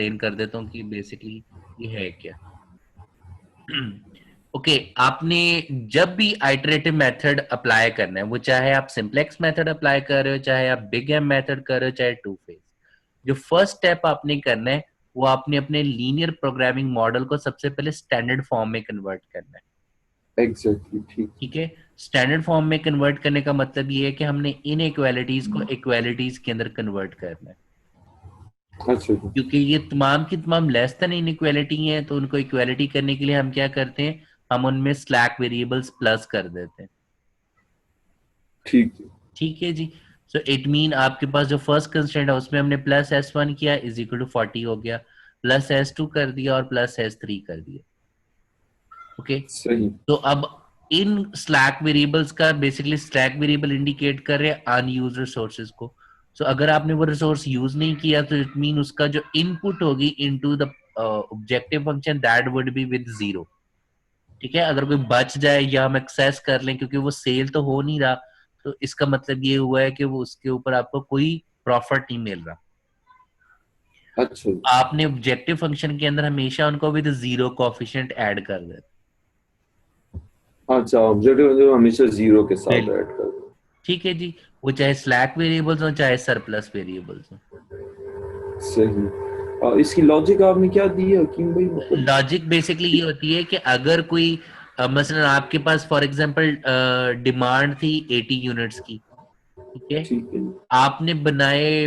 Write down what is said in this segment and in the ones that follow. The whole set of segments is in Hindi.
एक्सप्लेन कर देता हूँ कि बेसिकली ये है क्या। ओके आपने जब भी आइटरेटिव मेथड अप्लाई करना है, वो चाहे आप सिंप्लेक्स मेथड अप्लाई कर रहे हो, चाहे आप बिग एम मेथड कर रहे हो, चाहे टू फेज, जो फर्स्ट स्टेप आपने करना है वो आपने अपने लीनियर प्रोग्रामिंग मॉडल को सबसे पहले स्टैंडर्ड फॉर्म में कन्वर्ट करना है। एग्जैक्टली, ठीक। ठीक है, स्टैंडर्ड फॉर्म में कन्वर्ट करने का मतलब ये है कि हमने इन इक्वालिटीज को इक्वालिटीज के अंदर कन्वर्ट करना है, अच्छा जी। क्योंकि ये तमाम की तमाम लेस देन इनइक्वालिटी है, तो उनको इक्वालिटी करने के लिए हम क्या करते हैं, हम उनमें स्लैक वेरिएबल्स प्लस कर देते हैं। ठीक है। ठीक है जी। सो इट मीन आपके पास जो फर्स्ट कंस्ट्रेंट है उसमें हमने प्लस S1 किया इज इक्वल टू 40 हो गया, प्लस S2 कर दिया और प्लस S3 कर दिया। ओके सही। तो अब इन स्लैक वेरिएबल्स का बेसिकली स्लैक वेरिएबल इंडिकेट कर रहे हैं अनयूज्ड रिसोर्सेज को। सो अगर आपने वो रिसोर्स यूज नहीं किया तो इट मीन उसका जो इनपुट होगी into the objective function that would be with 0। ठीक है, अगर कोई बच जाए या हम एक्सेस कर लें क्योंकि वो सेल तो हो नहीं रहा, तो इसका मतलब ये हुआ है कि वो उसके ऊपर आपको कोई प्रॉफिट नहीं मिल रहा। अच्छा। आपने ऑब्जेक्टिव फंक्शन के अंदर हमेशा उनको विद 0 कोएफिशिएंट ऐड कर देना। अच्छा, ऑब्जेक्टिव जो हमेशा 0 के साथ बिल्कुल। ऐड कर दो। ठीक है जी, वो चाहे स्लैक वेरिएबल्स हो चाहे सरप्लस वेरिएबल्स हो। सही। इसकी लॉजिक आपने क्या दी है हकीम भाई, मतलब? लॉजिक बेसिकली ये होती है कि अगर कोई मसलन आपके पास फॉर एग्जांपल डिमांड थी 80 यूनिट्स की, ठीक है, ठीक है। आपने बनाए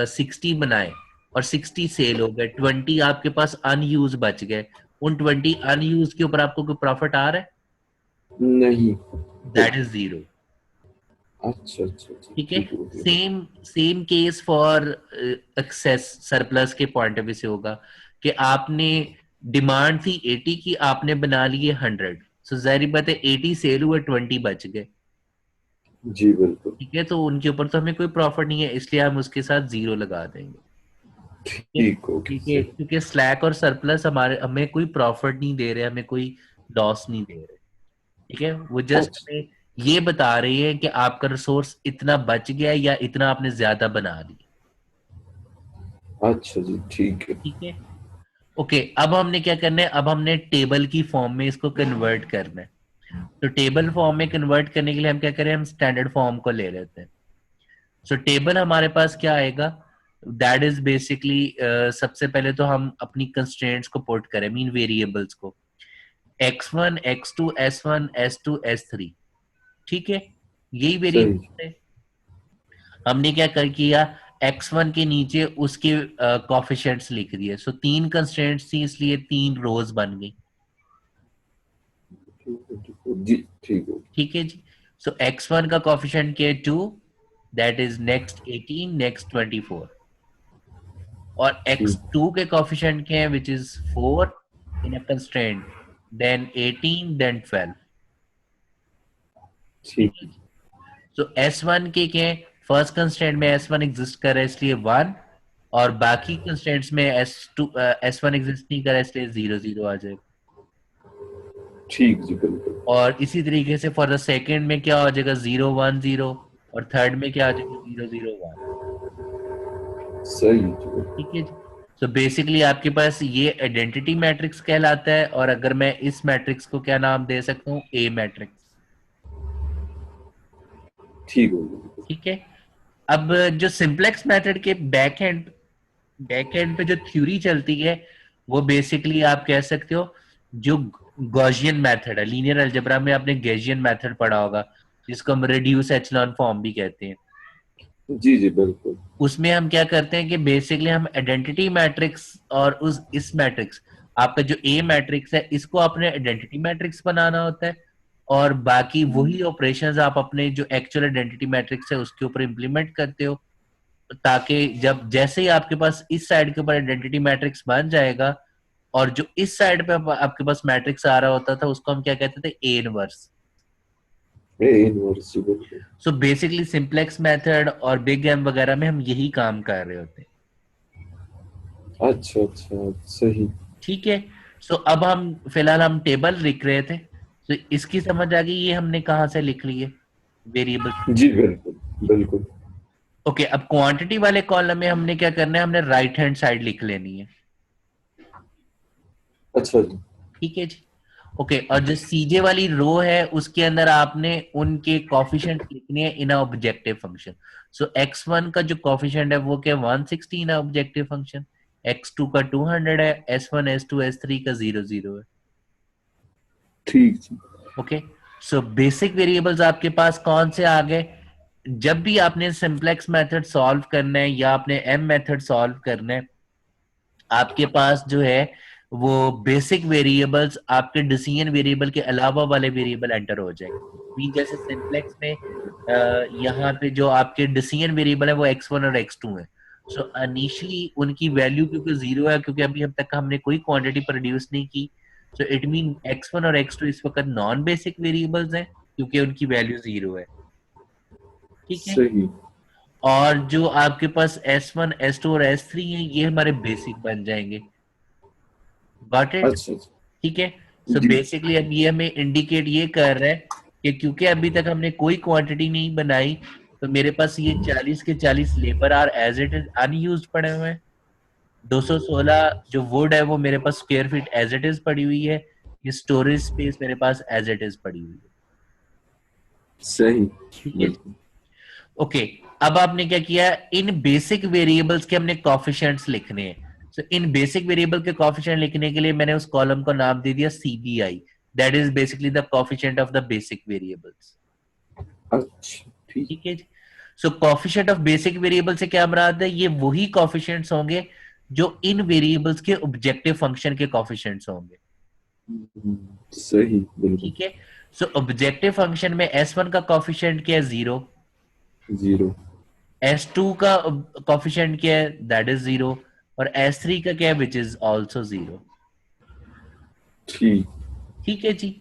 60 बनाए और 60 सेल हो गए, 20 आपके पास अनयूज बच गए, उन 20 अनयूज के ऊपर आपको कोई प्रॉफिट आ रहा है? नहीं। That is 0। अच्छा अच्छा अच्छा, ठीक है, ठीक हो गया। Same same case for excess surplus के पॉइंट ऑफ व्यू से होगा कि आपने डिमांड थी 80 की, आपने बना लिए 100, सो जाहिर बात है 80 सेल हुए, 20 बच गए। जी बिल्कुल। ठीक है, तो उनके ऊपर तो हमें कोई प्रॉफिट नहीं है, इसलिए हम उसके साथ 0 लगा देंगे। ठीक है, ठीक हो गया, ठीक है, सही। क्योंकि स्लैक और सरप्लस हमारे हमें कोई प्रॉफिट नहीं दे रहे, हमें कोई लॉस नहीं दे रहे। ठीक है, वो जस्ट अच्छा हमें ये बता रही है कि आपका रिसोर्स इतना बच गया या इतना आपने ज्यादा बना लिया। अच्छा जी, ठीक है। ठीक है, ओके अब हमने क्या करना है, अब हमने टेबल की फॉर्म में इसको कन्वर्ट करना है। तो टेबल फॉर्म में कन्वर्ट करने के लिए हम क्या करें, हम स्टैंडर्ड फॉर्म को ले लेते हैं। सो टेबल हमारे पास क्या आएगा, दैट इज बेसिकली सबसे पहले तो हम अपनी कंस्ट्रेंट्स को पुट करें, मीन वेरिएबल्स को, x1 x2 s1 s2 s3। ठीक है, यही सही। वेरिएबल है। हमने क्या कर किया, x1 के नीचे उसके कोफिशिएंट्स लिख दिए। सो तीन कंस्ट्रेंट्स थी इसलिए तीन रोज बन गई। ठीक हो जी, ठीक हो। ठीक है जी। सो x1 का कोफिशिएंट क्या है, 2, दैट इज नेक्स्ट 18 नेक्स्ट 24, और ठीक। x2 के कोफिशिएंट क्या है, which is 4 in a constraint, then 18 then 12। ठीक है, ठीक। सो S1 के क्या है, फर्स्ट कंस्ट्रेंट में S1 एग्जिस्ट कर रहा है इसलिए 1, और बाकी कंस्ट्रेंट्स में S1 एग्जिस्ट नहीं कर रहा है इसलिए 0 0 आ जाएगा। ठीक जी, बिल्कुल। और इसी तरीके से फॉर द सेकंड में क्या हो जाएगा, 0 1 0, और थर्ड में क्या आ जाएगा, 0 0 1। सही जी। ठीक है जी। सो बेसिकली आपके पास ये आइडेंटिटी मैट्रिक्स कहलाता है, और अगर मैं इस मैट्रिक्स को क्या नाम दे सकता हूँ, ए मैट्रिक्स। ठीक हो गया। ठीक है, अब जो सिंप्लेक्स मेथड के बैक एंड पे जो थ्योरी चलती है, वो बेसिकली आप कह सकते हो जो गॉसियन मेथड है, लीनियर अलजेब्रा में आपने गॉसियन मेथड पढ़ा होगा, जिसको हम रिड्यूस एचलॉन फॉर्म भी कहते हैं। जी जी, बिल्कुल। उसमें हम क्या करते हैं कि बेसिकली हम आइडेंटिटी मैट्रिक्स और उस इस मैट्रिक्स, आपका जो ए मैट्रिक्स है इसको अपने आइडेंटिटी मैट्रिक्स बनाना होता है, और बाकी वही ऑपरेशंस आप अपने जो एक्चुअल आइडेंटिटी मैट्रिक्स है उसके ऊपर इंप्लीमेंट करते हो, ताकि जब जैसे ही आपके पास इस साइड के ऊपर आइडेंटिटी मैट्रिक्स बन जाएगा, और जो इस साइड पे आपके पास मैट्रिक्स आ रहा होता था उसको हम क्या कहते थे, ए इनवर्स। ए इनवर्स जी, बिल्कुल। सो बेसिकली सिंप्लेक्स मेथड और बिग एम वगैरह में हम यही काम कर रहे होते हैं। अच्छा अच्छा, सही। ठीक है, सो अब हम फिलहाल हम टेबल लिख रहे थे, तो इसकी समझ आ गई ये हमने कहाँ से लिख ली है, वेरिएबल। जी बिल्कुल, बिल्कुल। ओके, अब क्वांटिटी वाले कॉलम में हमने क्या करना है, हमने राइट हैंड साइड लिख लेनी है। अच्छा जी। ठीक है जी। ओके, और जो सीजे वाली रो है उसके अंदर आपने उनके कॉफिशिएंट लिखने हैं इन ऑब्जेक्टिव फंक्शन। सो x1 का जो कॉफिशिएंट है वो क्या 160 इन ऑब्जेक्टिव फंक्शन, x2 का 200 है, s1 s2 s3 का 00 है। ठीक जी। ओके, सो बेसिक वेरिएबल्स आपके पास कौन से आ गए? जब भी आपने सिंप्लेक्स मेथड सॉल्व करना है या आपने एम मेथड सॉल्व करना है, आपके पास जो है वो बेसिक वेरिएबल्स आपके डिसीजन वेरिएबल के अलावा वाले वेरिएबल एंटर हो जाएंगे। मीन जैसे सिंप्लेक्स में यहाँ पे जो आपके डिसीजन वेरिएबल है वो x1 और x2 है। सो इनिशियली उनकी वैल्यू क्योंकि जीरो है, क्योंकि अभी अब तक हमने कोई क्वांटिटी प्रोड्यूस नहीं की, सो इट मीन x1 और x2 इस वक्त नॉन बेसिक वेरिएबल्स हैं क्योंकि उनकी वैल्यू जीरो है। ठीक है, सही। और जो आपके पास s1 s2 और s3 है ये हमारे बेसिक बन जाएंगे। Got it? अच्छा अच्छा। ठीक है। सो जी। बेसिकली अब ये हमें इंडिकेट ये कर रहा है कि क्योंकि अभी तक हमने कोई क्वांटिटी नहीं बनाई, तो मेरे पास ये 40 के 40 labour are as it is unused पड़े हुए हैं। 216 जो वुड है वो मेरे पास square feet as it is पड़ी हुई है। ये स्टोरेज स्पेस मेरे पास एज इट इज पड़ी हुई है। सही। ठीक है। बिल्कुल। ओके, अब आपने क्या किया, इन बेसिक वेरिएबल्स के हमने कॉफिशिएंट्स लिखने हैं। सो इन बेसिक वेरिएबल के कॉफिशिएंट लिखने के लिए मैंने उस कॉलम को नाम दे दिया CBI, that is basically the coefficient of the basic variables. अच्छा ठीक। ठीक है जी। सो कॉफिशिएंट ऑफ बेसिक वेरिएबल से क्या मुराद है, ये वही कॉफिशिएंट्स होंगे जो इन वेरिएबल्स के ऑब्जेक्टिव फंक्शन के कॉफिशिएंट्स होंगे। सही बिल्कुल। ठीक है। सो ऑब्जेक्टिव फंक्शन में S1 का कॉफिशिएंट क्या है, जीरो। जीरो। S2 का कॉफिशिएंट क्या है, दैट इज जीरो। और S3 का क्या है, विच इज ऑल्सो जीरो। ठीक। ठीक है जी।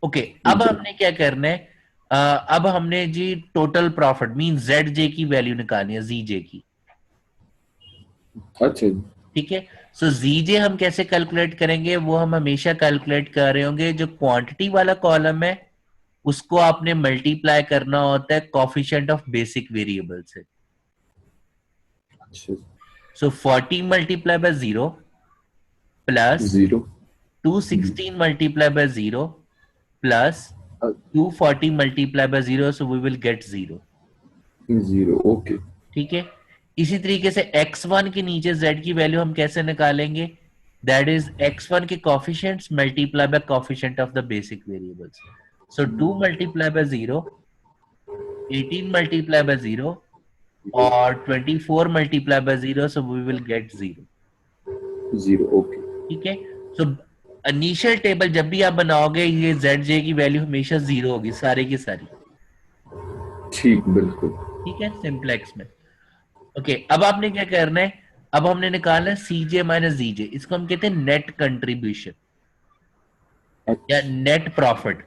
ओके, अब बिल्कुल। हमने क्या करना है, अब हमने जी total profit mean Z J की वैल्यू निकालनी है, जी जे की। अच्छा जी। ठीक है। सो जी जे हम कैसे कैलकुलेट करेंगे, वो हम हमेशा कैलकुलेट कर रहे होंगे, जो क्वांटिटी वाला कॉलम है उसको आपने मल्टीप्लाई करना होता है कॉफिशिएंट ऑफ बेसिक वेरिएबल से। अच्छा। So 40 multiply by zero plus zero. 216 multiply by zero plus 240 multiply by zero, so we will get zero. Zero okay. ठीक है। इसी तरीके से x1 के नीचे z की वैल्यू हम कैसे निकालेंगे, दैट इज x1 के coefficients multiply by coefficient of the basic variables. So 2 multiply by zero, 18 multiply by zero और 24 multiply by zero, so we will get zero. Zero okay. ठीक है। सो इनिशियल टेबल जब भी आप बनाओगे ये जेड जे की वैल्यू हमेशा जीरो होगी सारी की सारी। ठीक बिल्कुल। ठीक है, सिंप्लेक्स में। ओके, अब आपने क्या करना है, अब हमने निकालना है सीजे माइनस जीजे, इसको हम कहते हैं नेट कंट्रीब्यूशन या अच्छा। Net profit.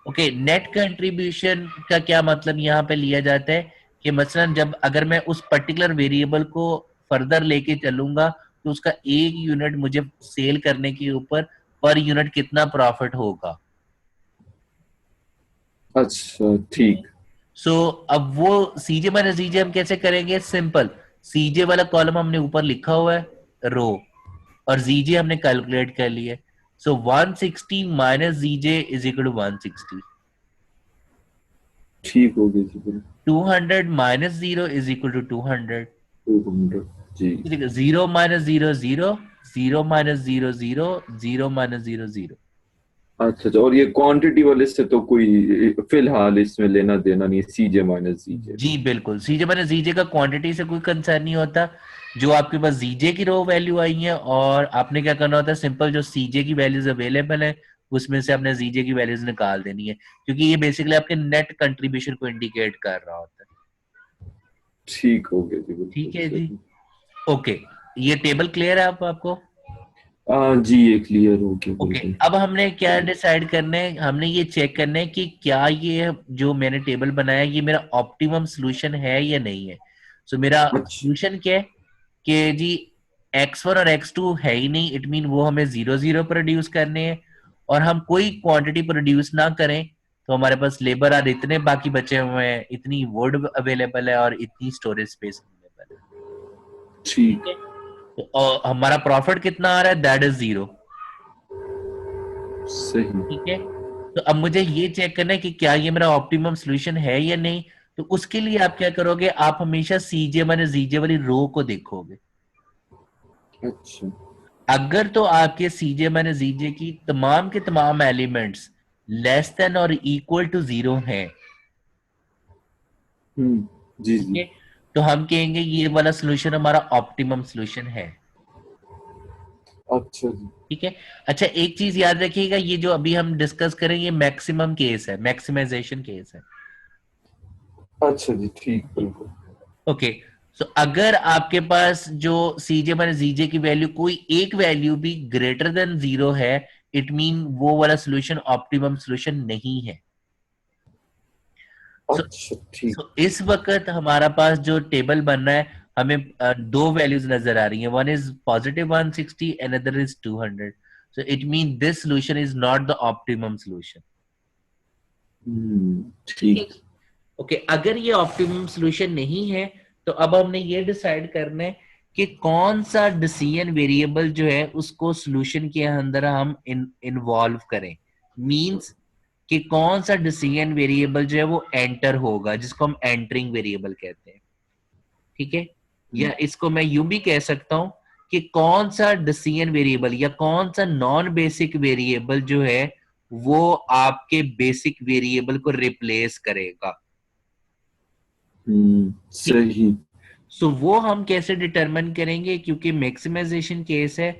Okay, net contribution का क्या मतलब यहाँ पे लिया जाता है कि मसलन जब अगर मैं उस पर्टिकुलर वेरिएबल को फर्दर लेके चलूंगा तो उसका एक यूनिट मुझे सेल करने के ऊपर पर यूनिट कितना प्रॉफिट होगा। अच्छा ठीक। सो अब वो सीजे माइनस जीजे हम कैसे करेंगे, सिंपल। सीजे वाला कॉलम हमने ऊपर लिखा हुआ है, रो, और जीजे हमने कैलकुलेट कर लिया। So 160 minus G J is equal to 160। ठीक हो गया जी बिल्कुल। 200 minus zero is equal to 200। 200 जी। Zero minus zero zero, zero minus zero zero, zero minus zero zero. अच्छा अच्छा, और ये क्वांटिटी वाले से तो कोई फिलहाल इसमें लेना देना नहीं है, सीजे माइनस जीजे। जी बिल्कुल, सीजे माइनस जीजे का क्वांटिटी से कोई कंसर्न नहीं होता। जो आपके पास जीजे की रो वैल्यू आई है और आपने क्या करना होता है, सिंपल जो सीजे की वैल्यूज अवेलेबल है उसमें से आपने जीजे की वैल्यूज निकाल देनी है, क्योंकि ये बेसिकली आपके नेट कंट्रीब्यूशन को इंडिकेट कर रहा होता है। ठीक हो गया जी बिल्कुल ठीक है जी। सही। ओके, ये टेबल क्लियर है आपको? जी ये क्लियर हो गया ओके, बिल्कुल। अब हमने क्या डिसाइड करना है, हमने ये चेक करना है कि क्या ये जो मैंने टेबल बनाया ये मेरा ऑप्टिमम सॉल्यूशन है या नहीं है। सो मेरा अच्छा। सॉल्यूशन क्या है कि जी x1 और x2 है ही नहीं, इट मीन वो हमें जीरो जीरो प्रोड्यूस करने हैं, और हम कोई क्वांटिटी प्रोड्यूस ना करें तो हमारे पास लेबर आर इतने बाकी बचे हुए हैं, इतनी वुड अवेलेबल है और इतनी स्टोरेज स्पेस अवेलेबल है। ठीक ठीक। है। तो हमारा प्रॉफिट कितना आ रहा है, दैट इज जीरो। सही। ठीक है, तो अब मुझे ये चेक करना है कि क्या ये मेरा ऑप्टिमम सोल्यूशन है या नहीं। तो उसके लिए आप क्या करोगे, आप हमेशा सीजे माइनस जीजे वाली रो को देखोगे। अच्छा। अगर तो आपके सीजे माइनस जीजे की तमाम के तमाम एलिमेंट्स लेस देन और इक्वल टू 0 हैं, जी ठीक जी। है, तो हम कहेंगे ये वाला सोल्यूशन हमारा ऑप्टिमम सोल्यूशन है। अच्छा जी। ठीक है। अच्छा, एक चीज याद रखिएगा, ये जो अभी हम डिस्कस करेंगे मैक्सिमम केस है, मैक्सिमाइजेशन केस है। अच्छा जी, ठीक, बिल्कुल। ओके, सो अगर आपके पास जो सीजे माइनस जीजे की वैल्यू कोई एक वैल्यू भी ग्रेटर देन 0 है, इट मीन वो वाला सोल्यूशन ऑप्टिमम सोल्यूशन नहीं है। सो अच्छा, ठीक। इस वक्त हमारा पास जो टेबल बन रहा है, हमें दो वैल्यूज नजर आ रही हैं, one is positive 160 and other is 200। So it mean this solution is not the optimum solution. ठीक है। ठीक। ओके, अगर ये ऑप्टिमम सोल्यूशन नहीं है, तो अब हमने ये डिसाइड करना है कि कौन सा डिसीजन वेरिएबल जो है उसको सोल्यूशन के अंदर हम इन्वॉल्व करें। मींस कि कौन सा डिसीजन वेरिएबल जो है वो एंटर होगा, जिसको हम एंटरिंग वेरिएबल कहते हैं। ठीक है, या इसको मैं यूं भी कह सकता हूं कि कौन सा डिसीजन वेरिएबल या कौन सा नॉन बेसिक वेरिएबल जो है वो आपके बेसिक वेरिएबल को रिप्लेस करेगा। ठीक। सही। सो वो हम कैसे डिटरमिन करेंगे, क्योंकि मैक्सिमाइजेशन केस है,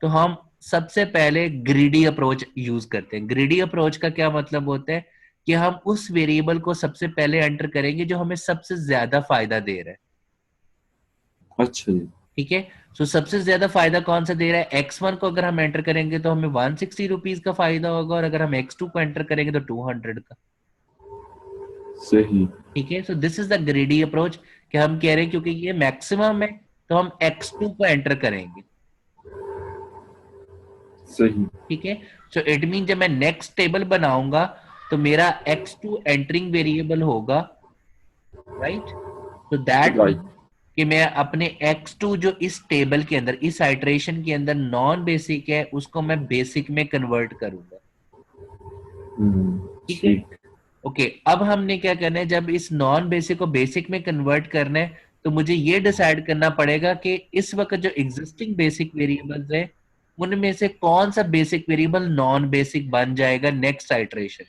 तो हम सबसे पहले ग्रीडी अप्रोच यूज करते हैं। ग्रीडी अप्रोच का क्या मतलब होता है कि हम उस वेरिएबल को सबसे पहले एंटर करेंगे जो हमें सबसे ज्यादा फायदा दे रहा है। अच्छा जी। ठीक है, सो सबसे ज्यादा फायदा कौन सा दे रहा है, X1 को अगर हम एंटर करेंगे तो हमें 160 रुपीज का फायदा होगा, और अगर हम X2 को एंटर करेंगे तो 200 का। सही। ठीक है, so this is the ग्रेडी approach, कि हम कह रहे हैं क्योंकि ये मैक्सिमम है तो हम X2 को एंटर करेंगे। सही। ठीक है, सो इट मीन जब मैं नेक्स्ट टेबल बनाऊंगा तो मेरा X2 एंटरिंग वेरिएबल होगा, राइट। तो दैट राइट। मीन कि मैं अपने X2 जो इस टेबल के अंदर, इस आइट्रेशन के अंदर नॉन बेसिक है, उसको मैं बेसिक में कन्वर्ट करूंगा। ठीक है। ठीक। ओके, अब हमने क्या करना है, जब इस नॉन बेसिक को बेसिक में कन्वर्ट करना है, तो मुझे ये डिसाइड करना पड़ेगा कि इस वक्त जो एग्जिस्टिंग बेसिक वेरिएबल्स है उनमें से कौन सा बेसिक वेरिएबल नॉन बेसिक बन जाएगा नेक्स्ट आइट्रेशन।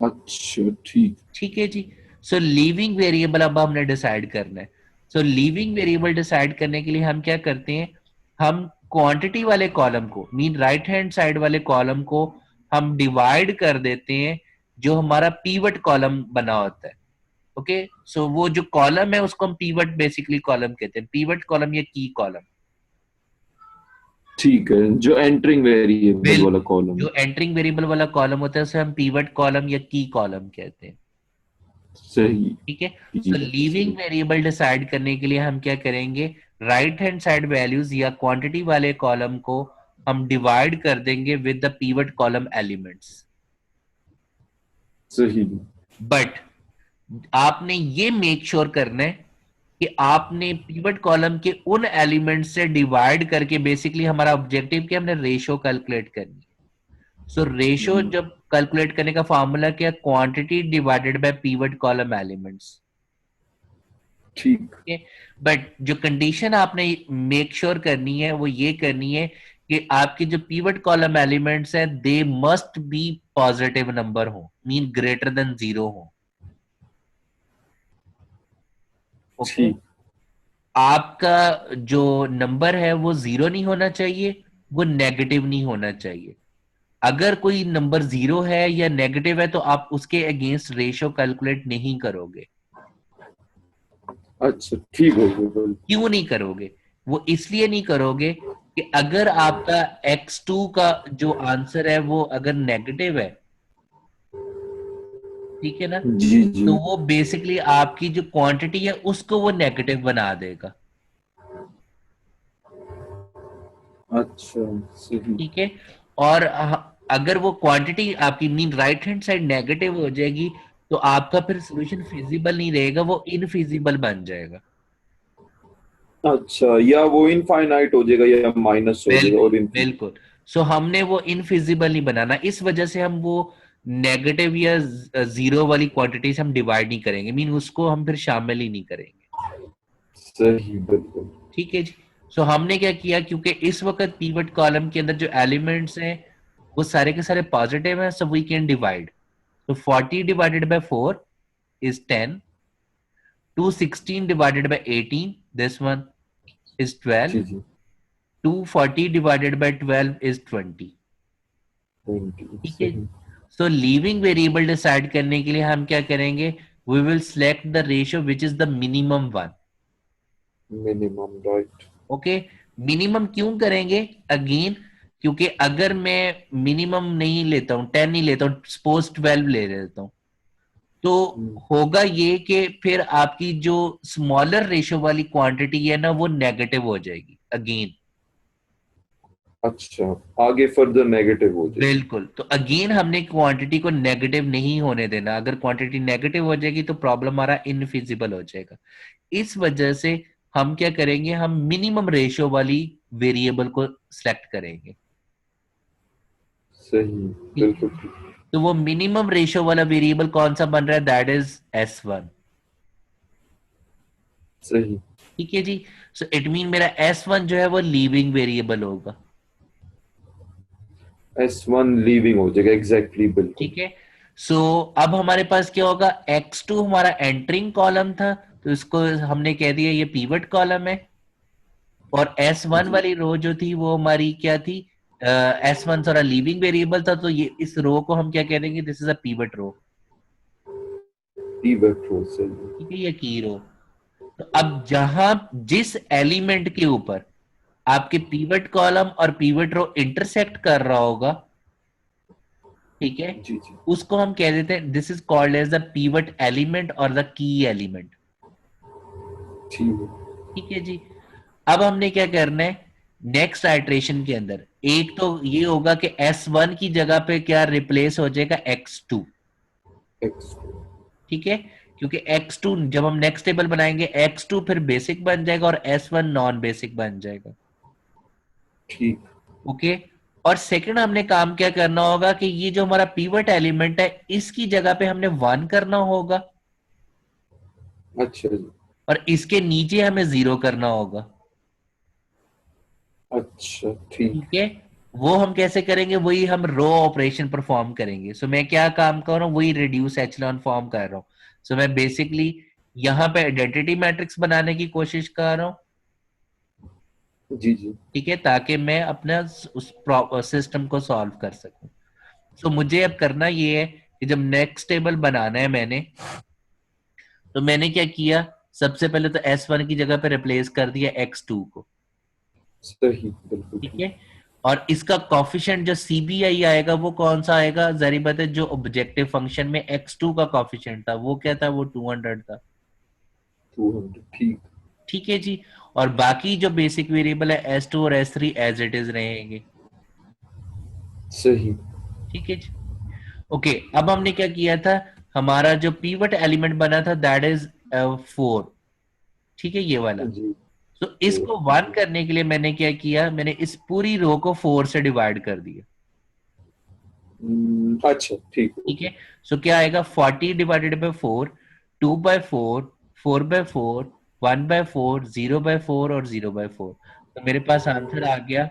अच्छा, ठीक। ठीक है जी। सो लीविंग वेरिएबल अब हमने डिसाइड करना है। सो लीविंग वेरिएबल डिसाइड करने के लिए हम क्या करते हैं, हम क्वांटिटी वाले कॉलम को, मीन राइट हैंड साइड वाले कॉलम को हम डिवाइड कर देते हैं जो हमारा पीवट कॉलम बना होता है। ओके, सो वो जो कॉलम है उसको हम पीवट बेसिकली कॉलम कहते हैं, पीवट कॉलम या की कॉलम। ठीक है, जो एंटरिंग वेरिएबल वाला बिल्कुल, कॉलम है। जो एंटरिंग वेरिएबल वाला कॉलम होता है उसे हम पीवट कॉलम या की कॉलम कहते हैं। सही। ठीक है, सो ठीक है, लीविंग सही। वेरिएबल डिसाइड करने के लिए हम क्या करेंगे, राइट हैंड साइड वैल्यूज या क्वांटिटी वाले कॉलम को हम डिवाइड कर देंगे with the pivot column elements. सही। बट आपने ये मेक श्योर करना है कि आपने पीवट कॉलम के उन एलिमेंट से डिवाइड करके, बेसिकली हमारा ऑब्जेक्टिव क्या, हमने रेशो कैलकुलेट करनी है। सो रेशो हम्म, जब कैलकुलेट करने का फॉर्मूला क्या, quantity divided by pivot column elements. ठीक। बट जो कंडीशन आपने मेक श्योर करनी है वो ये करनी है कि आपके जो पीवट कॉलम एलिमेंट्स हैं they must be positive number हो, मीन ग्रेटर देन 0 हो। ओके, ठीक। आपका जो नंबर है वो 0 नहीं होना चाहिए, वो नेगेटिव नहीं होना चाहिए। अगर कोई नंबर 0 है या नेगेटिव है तो आप उसके अगेंस्ट रेशियो कैलकुलेट नहीं करोगे। अच्छा, ठीक हो गया, बिल्कुल। क्यों नहीं करोगे, वो इसलिए नहीं करोगे कि अगर आपका X2 का जो आंसर है वो अगर नेगेटिव है, ठीक है ना, जी जी। तो वो बेसिकली आपकी जो क्वांटिटी है उसको वो नेगेटिव बना देगा। अच्छा, सही। ठीक है, और अगर वो क्वांटिटी आपकी mean right hand side negative हो जाएगी तो आपका फिर सोल्यूशन फिजिबल नहीं रहेगा, वो इनफिजिबल बन जाएगा। अच्छा, या वो इनफाइनाइट हो जाएगा या माइनस हो जाएगा बिल्कुल और इनफिनिट। बिल्कुल। सो हमने वो इनफिजिबल नहीं बनाना, इस वजह से हम वो नेगेटिव या जीरो वाली क्वांटिटी से हम डिवाइड नहीं करेंगे, मीन उसको हम फिर शामिल ही नहीं करेंगे। सही, बिल्कुल। ठीक है जी। सो हमने क्या किया, क्योंकि इस वक्त पीवट कॉलम के अंदर जो एलिमेंट्स हैं वो सारे के सारे पॉजिटिव हैं, सो वी कैन डिवाइड। तो 40 divided by 4 is 10, 216 divided by 18, this one is 12, जी जी। 240 divided by 12 is 20। 20, ठीक है। सही। सो लीविंग वेरिएबल डिसाइड करने के लिए हम क्या करेंगे, we will select the ratio which is the minimum one. Minimum, right. Okay, minimum क्यों करेंगे अगेन, क्योंकि अगर मैं मिनिमम नहीं लेता हूं, 10 नहीं लेता हूं, सपोज 12 ले लेता हूं, तो होगा ये कि फिर आपकी जो स्मॉलर रेशियो वाली क्वांटिटी है ना वो नेगेटिव हो जाएगी अगेन। अच्छा, आगे फर्दर नेगेटिव हो जाएगी। बिल्कुल, तो अगेन हमने क्वांटिटी को नेगेटिव नहीं होने देना, अगर क्वांटिटी नेगेटिव हो जाएगी तो प्रॉब्लम हमारा इनफिजिबल हो जाएगा। इस वजह से हम क्या करेंगे, हम मिनिमम रेशियो वाली वेरिएबल को सिलेक्ट करेंगे। सही, ठीक है, बिल्कुल ठीक। तो वो मिनिमम रेशियो वाला वेरिएबल कौन सा बन रहा है, दैट इज S1। सही। ठीक है जी। सो इट मीन मेरा S1 जो है वो लीविंग वेरिएबल होगा। S1 लीविंग हो जाएगा, एग्जैक्टली, बिल्कुल। ठीक है। सो अब हमारे पास क्या होगा, X2 हमारा एंटरिंग कॉलम था, तो इसको हमने कह दिया ये पीवट कॉलम है। और S1 जी, वाली रो जो थी वो हमारी क्या थी, S1 सारा लीविंग वेरिएबल था, तो ये इस रो को हम क्या कह देंगे, this is a pivot row. Pivot row, सही। ठीक है, ये की रो। तो अब जहां जिस एलिमेंट के ऊपर आपके पीवट कॉलम और पीवट रो इंटरसेक्ट कर रहा होगा, ठीक है, जी जी। उसको हम कह देते हैं this is called as the pivot element और द की एलिमेंट। ठीक है। ठीक है जी। अब हमने क्या करना है, नेक्स्ट आइट्रेशन के अंदर एक तो ये होगा कि S1 की जगह पे क्या रिप्लेस हो जाएगा, X2। एक्स। ठीक है, क्योंकि X2 जब हम नेक्स्ट टेबल बनाएंगे, X2 फिर बेसिक बन जाएगा और S1 नॉन बेसिक बन जाएगा। ठीक। ओके। और सेकंड हमने काम क्या करना होगा कि ये जो हमारा पीवट एलिमेंट है इसकी जगह पे हमने 1 करना होगा, अच्छा जी। और इसके नीचे हमें 0 करना होगा। अच्छा, ठीक। ठीक है, वो हम कैसे करेंगे, वही हम रो ऑपरेशन परफॉर्म करेंगे। सो मैं क्या काम कर रहा हूँ, वही रिड्यूस एचलॉन फॉर्म कर रहा हूँ। सो मैं बेसिकली यहाँ पे आइडेंटिटी मैट्रिक्स बनाने की कोशिश कर रहा हूँ। जी जी। ठीक है, ताकि मैं अपना उस सिस्टम को सॉल्व कर सकूं। सो मुझे अब करना ये है कि जब नेक्स्ट टेबल बनाना है मैंने, तो मैंने क्या किया, सबसे पहले तो S1 की जगह पे रिप्लेस कर दिया X2 को। सही, बिल्कुल ठीक ठीक। है, और इसका कॉफिशिएंट जो CBI आएगा वो कौन सा आएगा, जारी बात है जो ऑब्जेक्टिव फंक्शन में X2 का कॉफिशिएंट था वो क्या था, वो 200 था। 200, ठीक। ठीक है जी। और बाकी जो बेसिक वेरिएबल है S2 और S3 एज इट इज रहेंगे। सही। ठीक है जी। ओके, अब हमने क्या किया था, हमारा जो पीवट एलिमेंट बना था दैट इज 4। ठीक है, ये वाला। जी। तो और इसको 1 करने के लिए मैंने क्या किया, मैंने इस पूरी रो को 4 से डिवाइड कर दिया। अच्छा, ठीक, ठीक ओके। है, सो क्या आएगा, 40 डिवाइडेड बाय 4, 2/4, 4/4, 1/4, 0/4 और 0/4। तो मेरे पास आंसर आ गया,